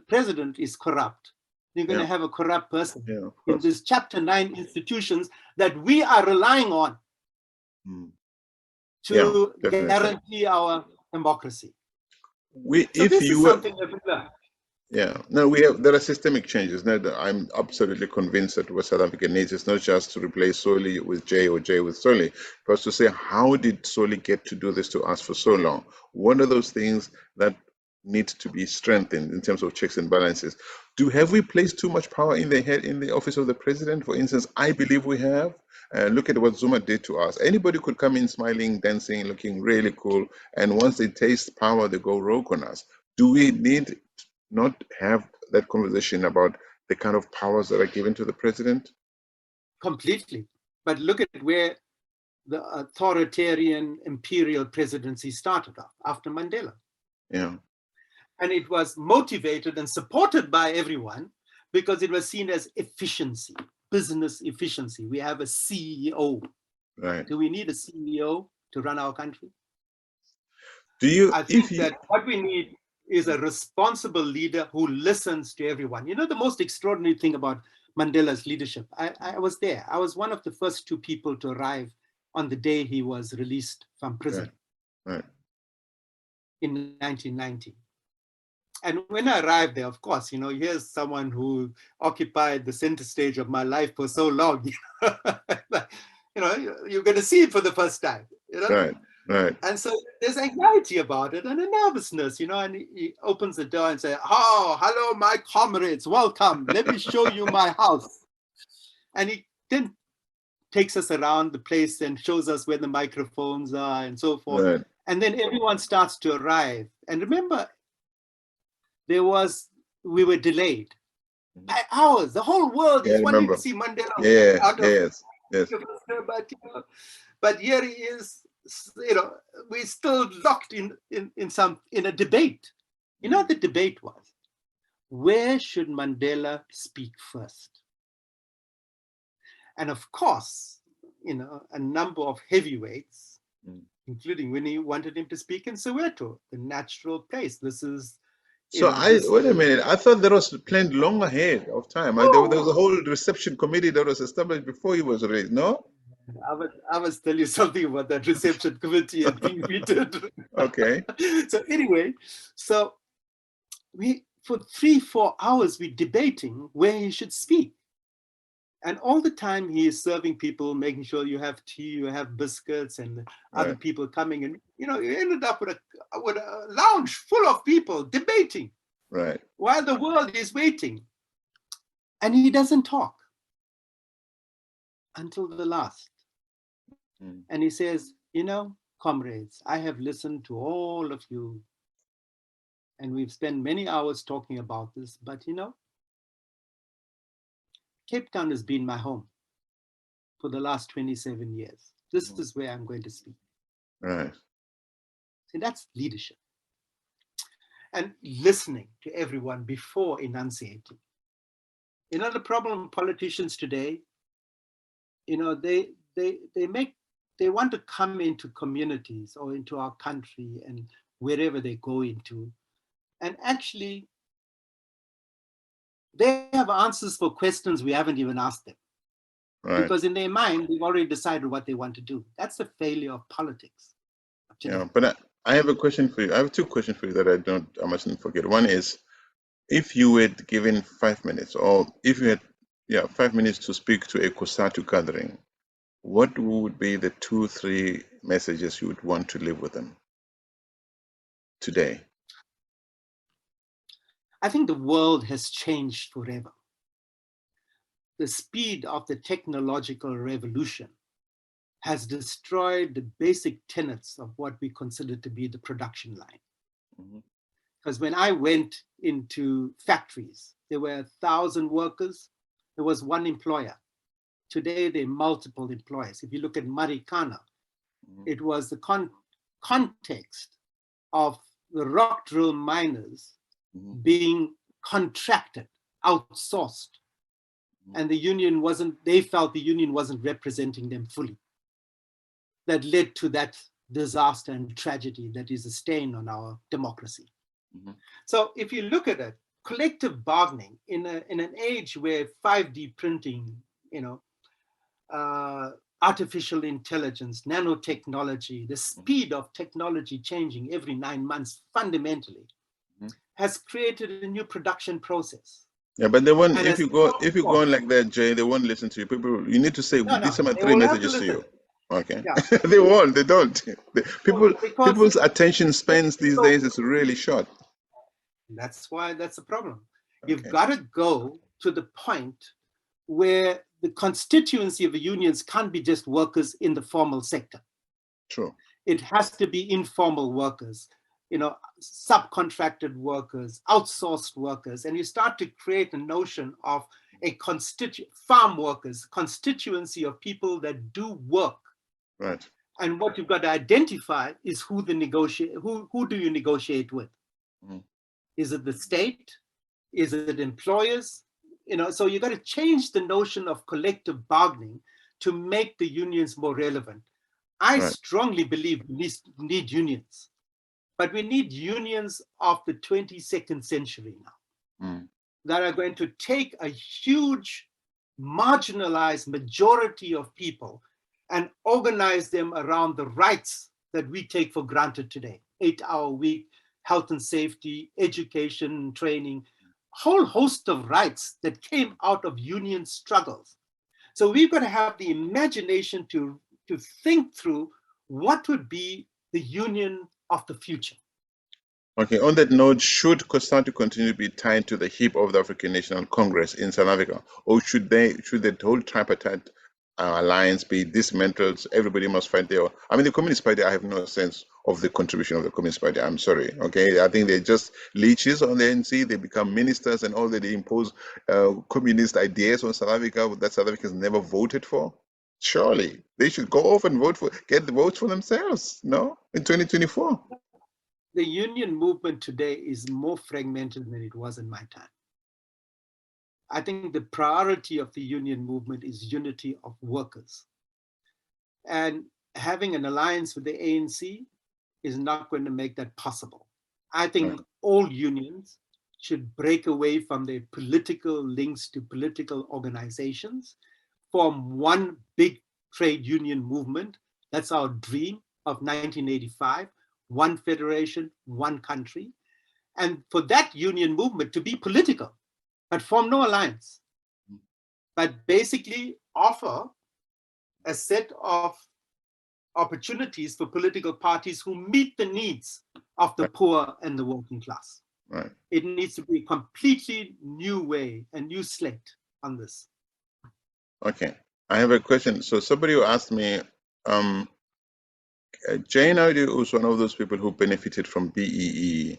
Speaker 1: president is corrupt, you're going to have a corrupt person in these Chapter 9 institutions that we are relying on to guarantee our democracy.
Speaker 2: There are systemic changes. Now, I'm absolutely convinced that what South Africa needs is not just to replace Soli with J or J with Soli, but to say, how did Soli get to do this to us for so long? What are those things that need to be strengthened in terms of checks and balances? Have we placed too much power in the office of the president? For instance, I believe we have. Look at what Zuma did to us. Anybody could come in smiling, dancing, looking really cool, and once they taste power, they go rogue on us. Do we need not have that conversation about the kind of powers that are given to the president?
Speaker 1: Completely. But look at where the authoritarian imperial presidency started off after Mandela.
Speaker 2: Yeah.
Speaker 1: And it was motivated and supported by everyone because it was seen as efficiency, business efficiency. We have a CEO.
Speaker 2: Right.
Speaker 1: Do we need a CEO to run our country?
Speaker 2: I
Speaker 1: think that what we need is a responsible leader who listens to everyone. You know, the most extraordinary thing about Mandela's leadership, I was there. I was one of the first 2 people to arrive on the day he was released from prison in 1990. And when I arrived there, of course, you know, here's someone who occupied the center stage of my life for so long. You know, you're going to see it for the first time. You know?
Speaker 2: Right.
Speaker 1: And so there's anxiety about it and a nervousness, you know, and he opens the door and says, "Oh, hello, my comrades, welcome. Let me show you my house." And he then takes us around the place and shows us where the microphones are and so forth.
Speaker 2: Right.
Speaker 1: And then everyone starts to arrive. And remember, we were delayed by hours. The whole world is wanting to see Mandela out of
Speaker 2: yes.
Speaker 1: But here he is, you know, we're still locked in a debate. You know what the debate was? Where should Mandela speak first? And of course, you know, a number of heavyweights, including when he wanted him to speak in Soweto, the natural place. This is
Speaker 2: So wait a minute. I thought that was planned long ahead of time. There was a whole reception committee that was established before he was raised. No,
Speaker 1: I must tell you something about that reception committee and things we did.
Speaker 2: Okay.
Speaker 1: So anyway, so we for 3-4 hours we debating where he should speak, and all the time he is serving people, making sure you have tea, you have biscuits, and other people coming, and you know, you ended up with a lounge full of people debating,
Speaker 2: right,
Speaker 1: while the world is waiting, and he doesn't talk until the last. And he says, "You know, comrades, I have listened to all of you, and we've spent many hours talking about this, but you know, Cape Town has been my home for the last 27 years. This is where I'm going to speak."
Speaker 2: Right.
Speaker 1: See, that's leadership. And listening to everyone before enunciating. You know, the problem with politicians today, you know, they want to come into communities or into our country and wherever they go into, and actually they have answers for questions we haven't even asked them. Right. Because in their mind, they've already decided what they want to do. That's the failure of politics.
Speaker 2: Yeah, but I have a question for you. I have 2 questions for you that I mustn't forget. One is, if you were given 5 minutes, or if you had 5 minutes to speak to a Cosatu gathering, what would be the 2-3 messages you would want to leave with them today?
Speaker 1: I think the world has changed forever. The speed of the technological revolution has destroyed the basic tenets of what we consider to be the production line. Because when I went into factories, there were 1,000 workers, there was one employer. Today, there are multiple employers. If you look at Marikana, it was the context of the rock drill miners being contracted, outsourced. And the union they felt the union wasn't representing them fully. That led to that disaster and tragedy that is a stain on our democracy. So if you look at it, collective bargaining in an age where 5D printing, you know, artificial intelligence, nanotechnology, the speed of technology changing every 9 months fundamentally has created a new production process.
Speaker 2: Yeah, but they won't. If you go on like that, Jay, they won't listen to you. People, you need to say these are my 3 messages to you. Okay, yeah. They won't. They don't. People's attention spans these days is really short.
Speaker 1: That's why that's a problem. You've got to go to the point where the constituency of the unions can't be just workers in the formal sector.
Speaker 2: True.
Speaker 1: It has to be informal workers, you know, subcontracted workers, outsourced workers, and you start to create a notion of a farm workers, constituency of people that do work.
Speaker 2: Right.
Speaker 1: And what you've got to identify is who do you negotiate with?
Speaker 2: Mm.
Speaker 1: Is it the state? Is it employers? So you've got to change the notion of collective bargaining to make the unions more relevant. I strongly believe we need unions, but we need unions of the 22nd century now that are going to take a huge marginalized majority of people and organize them around the rights that we take for granted today. 8-hour week, health and safety, education, training, whole host of rights that came out of union struggles. So we've got to have the imagination to think through what would be the union of the future.
Speaker 2: Okay, on that note, should Cosatu continue to be tied to the hip of the African National Congress in South Africa, or should the whole tripartite alliance be dismantled? Everybody must fight their own. I mean, the Communist Party, I have no sense of the contribution of the Communist Party. I'm sorry. Okay, I think they're just leeches on the ANC. They become ministers and all that. They impose communist ideas on South Africa that South Africans never voted for. Surely they should go off and get the votes for themselves. No, in 2024.
Speaker 1: The union movement today is more fragmented than it was in my time. I think the priority of the union movement is unity of workers. And having an alliance with the ANC is not going to make that possible. I think all unions should break away from their political links to political organizations, form one big trade union movement. That's our dream of 1985. One federation, one country, and for that union movement to be political, but form no alliance, but basically offer a set of opportunities for political parties who meet the needs of the poor and the working class.
Speaker 2: Right.
Speaker 1: It needs to be a completely new way, a new slate on this.
Speaker 2: Okay, I have a question. So somebody who asked me, Naidoo is one of those people who benefited from BEE.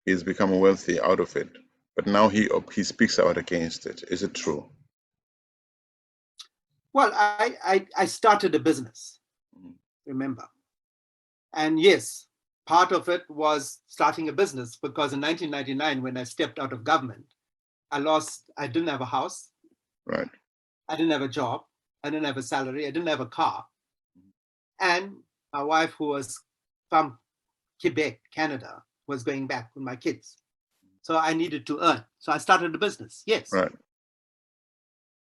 Speaker 2: He's become wealthy out of it, but now he speaks out against it. Is it true?
Speaker 1: Well, I started a business, remember. And yes, part of it was starting a business because in 1999, when I stepped out of government, I didn't have a house.
Speaker 2: Right.
Speaker 1: I didn't have a job. I didn't have a salary. I didn't have a car. And my wife, who was from Quebec, Canada, was going back with my kids. So I needed to earn. So I started a business, yes.
Speaker 2: Right.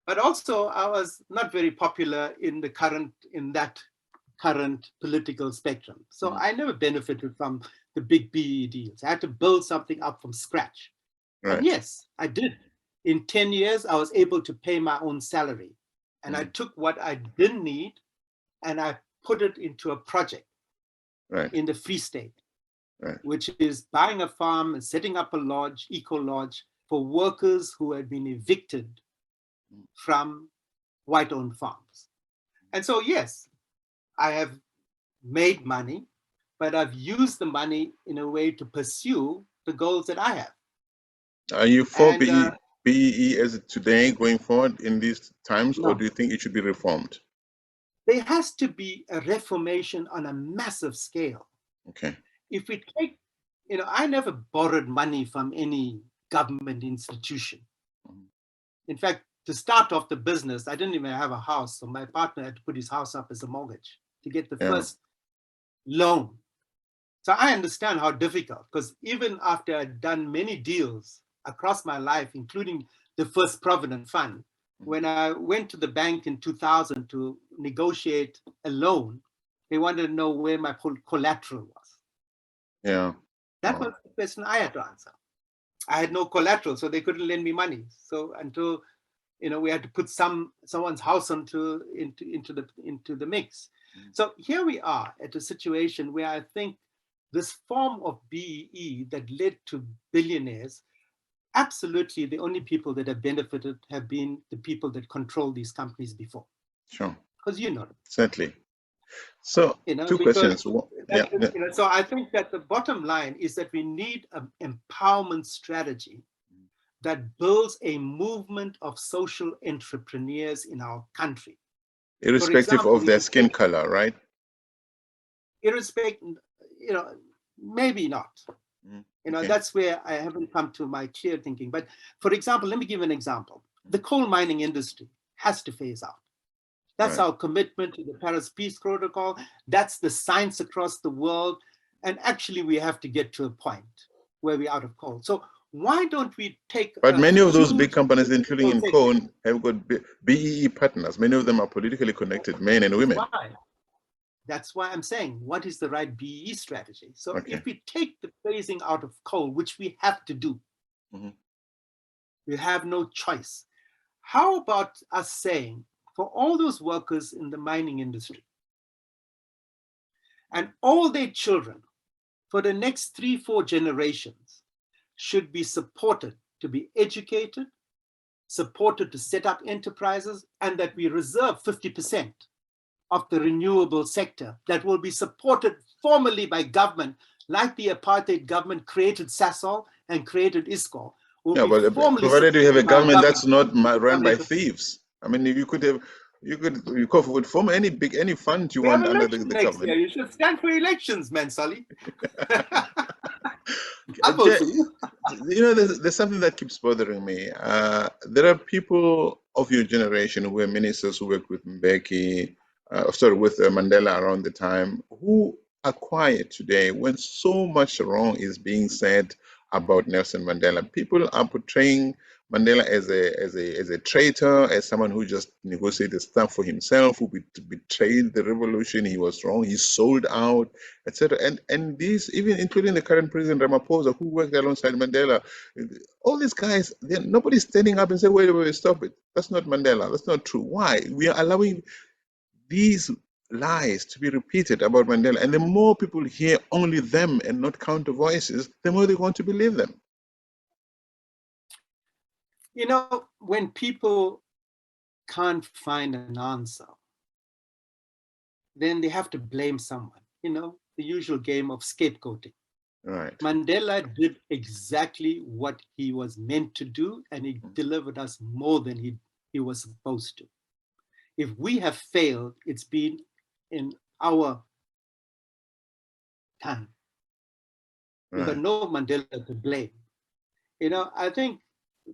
Speaker 1: But also I was not very popular in that current political spectrum. So I never benefited from the big BE deals. I had to build something up from scratch. Right. And yes, I did. In 10 years, I was able to pay my own salary. And I took what I didn't need and I put it into a project in the Free State, which is buying a farm and setting up a lodge, eco-lodge, for workers who had been evicted from white-owned farms. And so, yes, I have made money, but I've used the money in a way to pursue the goals that I have.
Speaker 2: Are you for BEE as today going forward in these times, or do you think it should be reformed?
Speaker 1: There has to be a reformation on a massive scale.
Speaker 2: Okay.
Speaker 1: If we take, I never borrowed money from any government institution. In fact, to start off the business, I didn't even have a house. So my partner had to put his house up as a mortgage to get the first loan. So I understand how difficult, because even after I'd done many deals across my life, including the first Provident Fund, when I went to the bank in 2000 to negotiate a loan, they wanted to know where my collateral was.
Speaker 2: Yeah.
Speaker 1: That was the question I had to answer. I had no collateral, so they couldn't lend me money. So until, we had to put someone's house into the mix. So here we are at a situation where I think this form of BEE that led to billionaires, absolutely the only people that have benefited have been the people that controlled these companies before.
Speaker 2: Sure.
Speaker 1: Because
Speaker 2: Certainly. So two questions.
Speaker 1: So I think that the bottom line is that we need an empowerment strategy that builds a movement of social entrepreneurs in our country.
Speaker 2: Irrespective
Speaker 1: example,
Speaker 2: of their skin color, right?
Speaker 1: Irrespective, maybe not.
Speaker 2: Okay.
Speaker 1: That's where I haven't come to my clear thinking. But for example, let me give an example. The coal mining industry has to phase out. That's our commitment to the Paris Peace Protocol. That's the science across the world. And actually, we have to get to a point where we're out of coal. So why don't we take?
Speaker 2: But many of those big companies, including in coal, have got BEE partners. Many of them are politically connected, men and women.
Speaker 1: That's why I'm saying, what is the right BEE strategy? So if we take the phasing out of coal, which we have to do, we have no choice. How about us saying, for all those workers in the mining industry and all their children for the next 3-4 generations should be supported to be educated, supported to set up enterprises, and that we reserve 50% of the renewable sector that will be supported formally by government, like the apartheid government created Sasol and created ISCO.
Speaker 2: Yeah, but provided you have a government that's not run by thieves. I mean, you could form any fund you want under the government.
Speaker 1: Year. You should stand for elections, man, Sully.
Speaker 2: There's something that keeps bothering me. There are people of your generation who were ministers who worked with Mbeki, with Mandela around the time, who are quiet today when so much wrong is being said about Nelson Mandela. People are portraying Mandela as a traitor, as someone who just negotiated stuff for himself, who betrayed the revolution. He was wrong. He sold out, etc. And these, even including the current President Ramaphosa, who worked alongside Mandela, all these guys, nobody's standing up and saying, wait, stop it. That's not Mandela. That's not true. Why? We are allowing these lies to be repeated about Mandela, and the more people hear only them and not counter voices, the more they want to believe them.
Speaker 1: When people can't find an answer, then they have to blame someone, the usual game of scapegoating.
Speaker 2: Right.
Speaker 1: Mandela did exactly what he was meant to do, and he delivered us more than he was supposed to. If we have failed, it's been in our time. Right. But no Mandela to blame. I think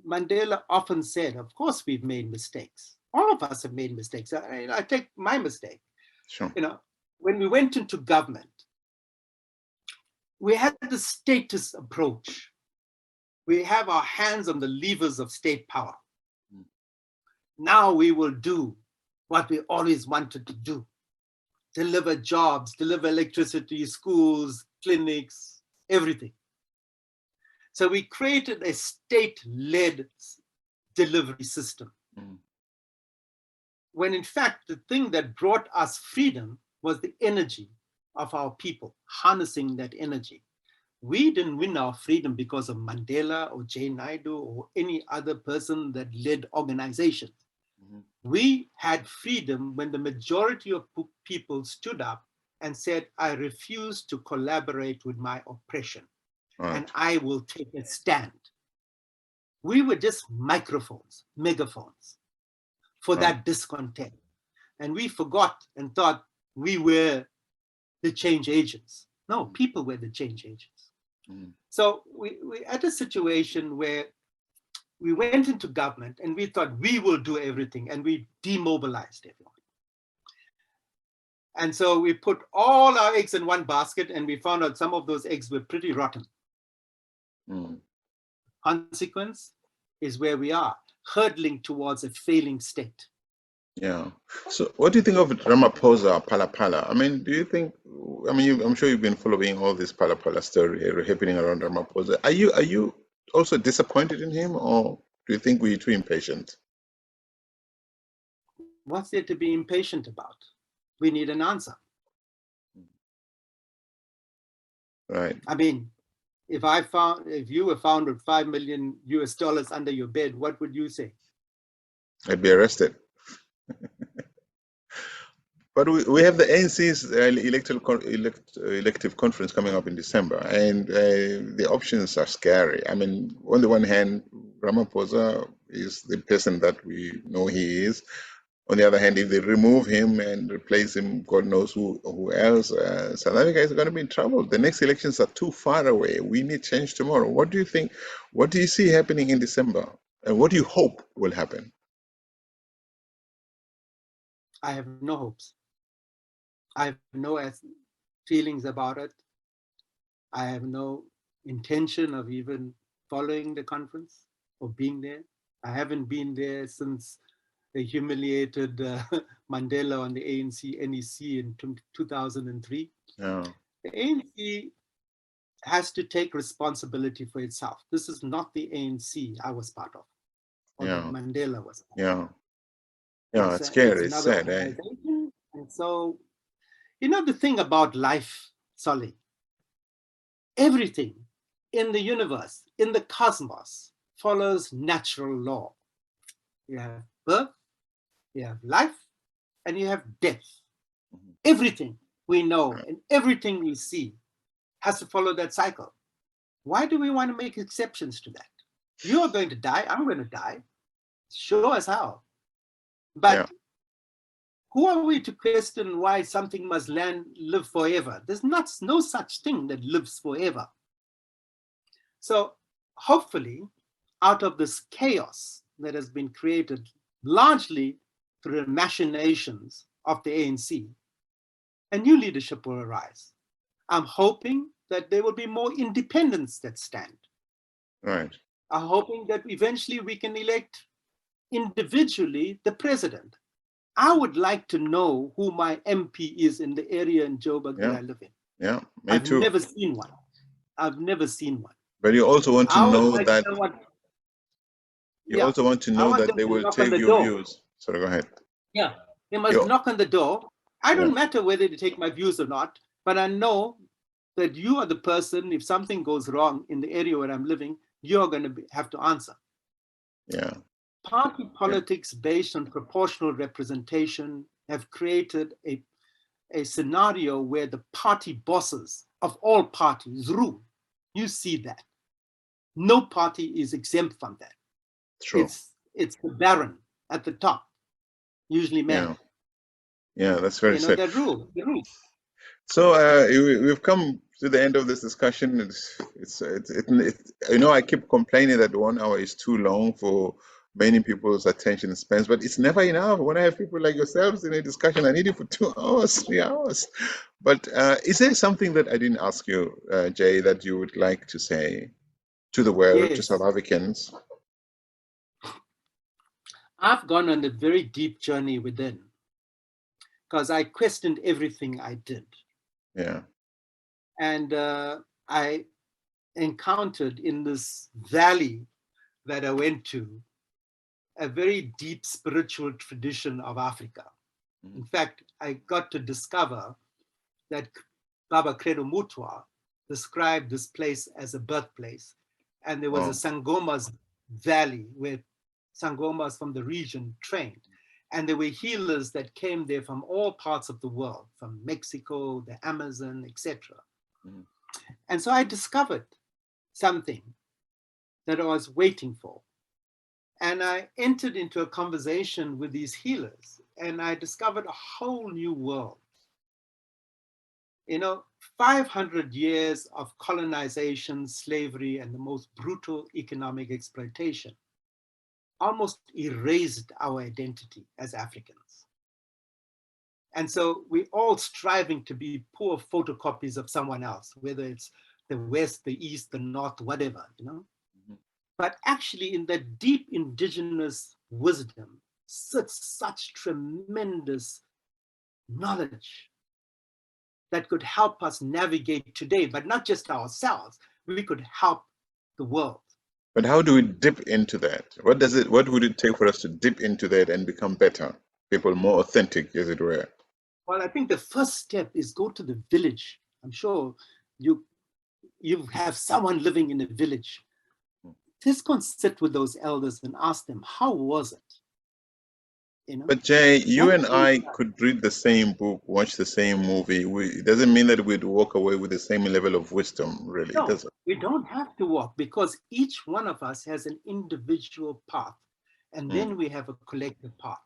Speaker 1: Mandela often said, of course we've made mistakes. All of us have made mistakes. I take my mistake.
Speaker 2: Sure.
Speaker 1: When we went into government, we had the statist approach. We have our hands on the levers of state power. Now we will do what we always wanted to do: deliver jobs, deliver electricity, schools, clinics, everything. So we created a state-led delivery system. When in fact, the thing that brought us freedom was the energy of our people, harnessing that energy. We didn't win our freedom because of Mandela or Naidoo or any other person that led organizations. We had freedom when the majority of people stood up and said, I refuse to collaborate with my oppression, and I will take a stand. We were just microphones, megaphones for that discontent. And we forgot and thought we were the change agents. No, people were the change agents. So we had a situation where we went into government and we thought we will do everything, and we demobilized everyone. And so we put all our eggs in one basket, and we found out some of those eggs were pretty rotten. Consequence is where we are, hurtling towards a failing state.
Speaker 2: Yeah. So what do you think of Ramaphosa, Pala? I mean, do you think, I'm sure you've been following all this Pala story happening around Ramaphosa. Are you also disappointed in him, or do you think we're too impatient?
Speaker 1: What's there to be impatient about? We need an answer.
Speaker 2: Right.
Speaker 1: I mean, if you were found with $5 million under your bed, what would you say?
Speaker 2: I'd be arrested. But we have the ANC's elective conference coming up in December, and the options are scary. I mean, on the one hand, Ramaphosa is the person that we know he is. On the other hand, if they remove him and replace him, God knows who else, South Africa is going to be in trouble. The next elections are too far away. We need change tomorrow. What do you think? What do you see happening in December? And what do you hope will happen?
Speaker 1: I have no hopes. I have no feelings about it. I have no intention of even following the conference or being there. I haven't been there since they humiliated Mandela on the ANC NEC in 2003.
Speaker 2: Yeah.
Speaker 1: The ANC has to take responsibility for itself. This is not the ANC I was part of, or that Mandela was part of.
Speaker 2: Yeah, it's scary, it's sad, eh?
Speaker 1: And so, you know, the thing about life, Solly, everything in the universe, in the cosmos, follows natural law. You have birth, you have life, and you have death. Everything we know and everything we see has to follow that cycle. Why do we want to make exceptions to that? You are going to die, I'm going to die. Sure as hell. But who are we to question why something must live forever? There's no such thing that lives forever. So hopefully, out of this chaos that has been created largely through the machinations of the ANC, a new leadership will arise. I'm hoping that there will be more independents that stand.
Speaker 2: Right.
Speaker 1: I'm hoping that eventually we can elect individually the president. I would like to know who my MP is in the area in Joburg that I live in.
Speaker 2: Yeah, me too.
Speaker 1: I've never seen one. I've never seen one.
Speaker 2: But you also want to know that you also want to know that they will take your views. Sorry, go ahead.
Speaker 1: Yeah, they must knock on the door. I don't matter whether they take my views or not, but I know that you are the person, if something goes wrong in the area where I'm living, you're going to have to answer.
Speaker 2: Yeah.
Speaker 1: Party politics based on proportional representation have created a scenario where the party bosses of all parties rule. You see that. No party is exempt from that.
Speaker 2: True.
Speaker 1: It's the baron at the top, usually men.
Speaker 2: Yeah, that's very sad.
Speaker 1: That rule.
Speaker 2: So we've come to the end of this discussion. I keep complaining that 1 hour is too long for many people's attention spans, but it's never enough. When I have people like yourselves in a discussion, I need it for 2 hours, 3 hours. But is there something that I didn't ask you, Jay, that you would like to say to the world, to South Africans?
Speaker 1: I've gone on a very deep journey within, because I questioned everything I did.
Speaker 2: Yeah.
Speaker 1: And I encountered in this valley that I went to a very deep spiritual tradition of Africa. In fact, I got to discover that Baba Credo Mutwa described this place as a birthplace. And there was a Sangomas valley where Sangomas from the region trained. And there were healers that came there from all parts of the world, from Mexico, the Amazon, etc. And so I discovered something that I was waiting for. And I entered into a conversation with these healers, and I discovered a whole new world. 500 years of colonization, slavery, and the most brutal economic exploitation almost erased our identity as Africans. And so we're all striving to be poor photocopies of someone else, whether it's the West, the East, the North, whatever, But actually in that deep indigenous wisdom sits such tremendous knowledge that could help us navigate today, but not just ourselves, we could help the world.
Speaker 2: But how do we dip into that? What would it take for us to dip into that and become better, people more authentic, as it were?
Speaker 1: Well, I think the first step is go to the village. I'm sure you have someone living in a village. Just go and sit with those elders and ask them, how was it?
Speaker 2: But Jay, you and
Speaker 1: Something-
Speaker 2: I could read the same book, watch the same movie. It doesn't mean that we'd walk away with the same level of wisdom, really,
Speaker 1: No,
Speaker 2: does it?
Speaker 1: we don't have to walk, because each one of us has an individual path, and then we have a collective path.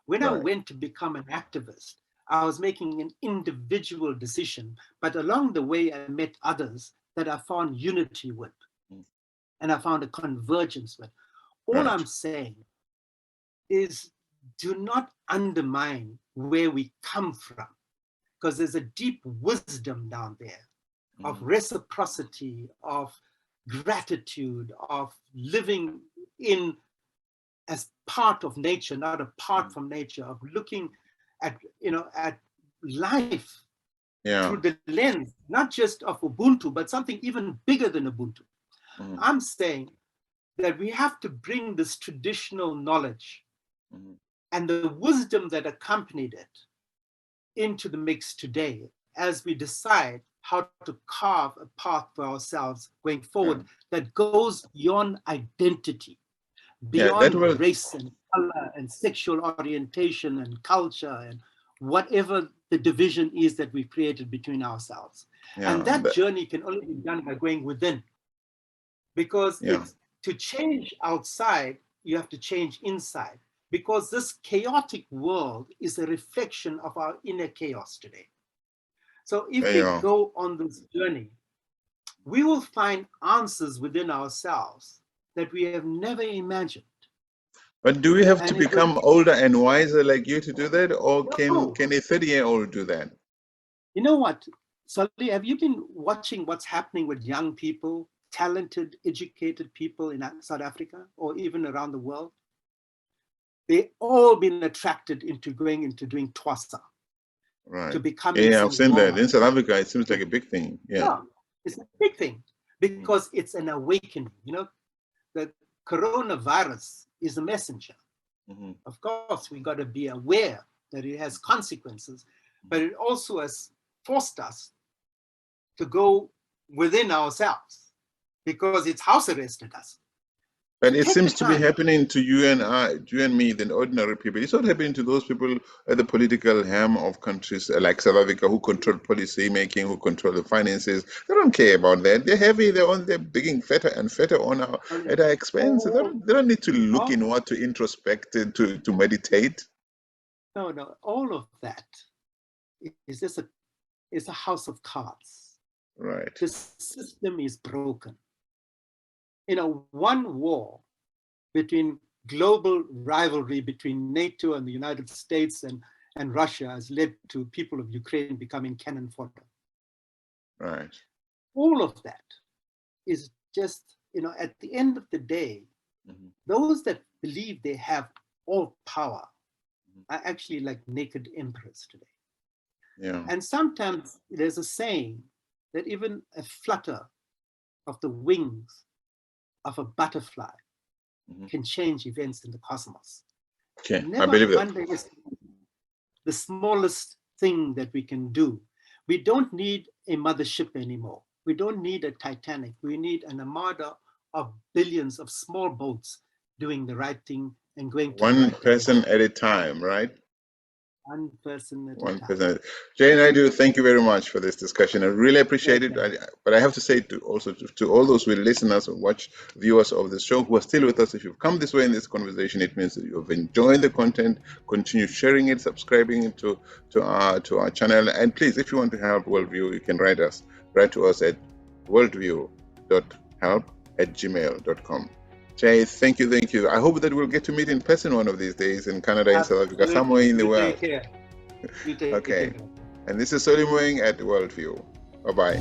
Speaker 1: When I
Speaker 2: Right.
Speaker 1: went to become an activist, I was making an individual decision, but along the way, I met others that I found unity with, and I found a convergence with. All
Speaker 2: Right.
Speaker 1: I'm saying is, do not undermine where we come from, because there's a deep wisdom down there of reciprocity, of gratitude, of living in as part of nature, not apart from nature, of looking at, at life through the lens, not just of Ubuntu, but something even bigger than Ubuntu. I'm saying that we have to bring this traditional knowledge and the wisdom that accompanied it into the mix today, as we decide how to carve a path for ourselves going forward that goes beyond identity, beyond race and color and sexual orientation and culture and whatever the division is that we've created between ourselves. And that journey can only be done by going within, because it's, to change outside, you have to change inside, because this chaotic world is a reflection of our inner chaos today. So if we go on this journey, we will find answers within ourselves that we have never imagined.
Speaker 2: But do we have to become older and wiser like you to do that, or can a 30-year-old do that?
Speaker 1: You know what, Sully, have you been watching what's happening with young people, talented, educated people in South Africa or even around the world? They've all been attracted into going into doing TWASA.
Speaker 2: Right.
Speaker 1: To becoming
Speaker 2: I've seen that. In South Africa, it seems like a big thing.
Speaker 1: Yeah, it's a big thing because it's an awakening. The coronavirus is a messenger. Of course, we got to be aware that it has consequences, but it also has forced us to go within ourselves because it's house arrested us.
Speaker 2: But it seems to be happening to you and me, the ordinary people. It's not happening to those people at the political helm of countries like South Africa who control policy making, who control the finances. They don't care about that. They're heavy. They're digging fatter and fatter at our expense. They don't need to look inward, to introspect, to meditate.
Speaker 1: No. All of that is just a house of cards.
Speaker 2: Right.
Speaker 1: The system is broken. One war between global rivalry between NATO and the United States and Russia has led to people of Ukraine becoming cannon fodder.
Speaker 2: Right.
Speaker 1: All of that is just, at the end of the day, those that believe they have all power are actually like naked emperors today.
Speaker 2: Yeah.
Speaker 1: And sometimes there's a saying that even a flutter of the wings of a butterfly can change events in the cosmos.
Speaker 2: Okay,
Speaker 1: Never
Speaker 2: I believe that.
Speaker 1: underestimate the smallest thing that we can do. We don't need a mothership anymore. We don't need a Titanic. We need an armada of billions of small boats doing the right thing and going to
Speaker 2: one person at a time, right?
Speaker 1: One person at
Speaker 2: One
Speaker 1: a time.
Speaker 2: person. Jay Naidoo, thank you very much for this discussion. I really appreciate it. But I have to say to all those who listen us and watch, viewers of the show who are still with us, if you've come this way in this conversation, it means that you've enjoyed the content. Continue sharing it, subscribing to our channel, and please, if you want to help WorldView, you can write to us at worldview.help@gmail.com. Jay, thank you. I hope that we'll get to meet in person one of these days in Canada, in South Africa, somewhere in the world.
Speaker 1: You take care.
Speaker 2: And this is Solly Moeng at WorldView. Bye-bye.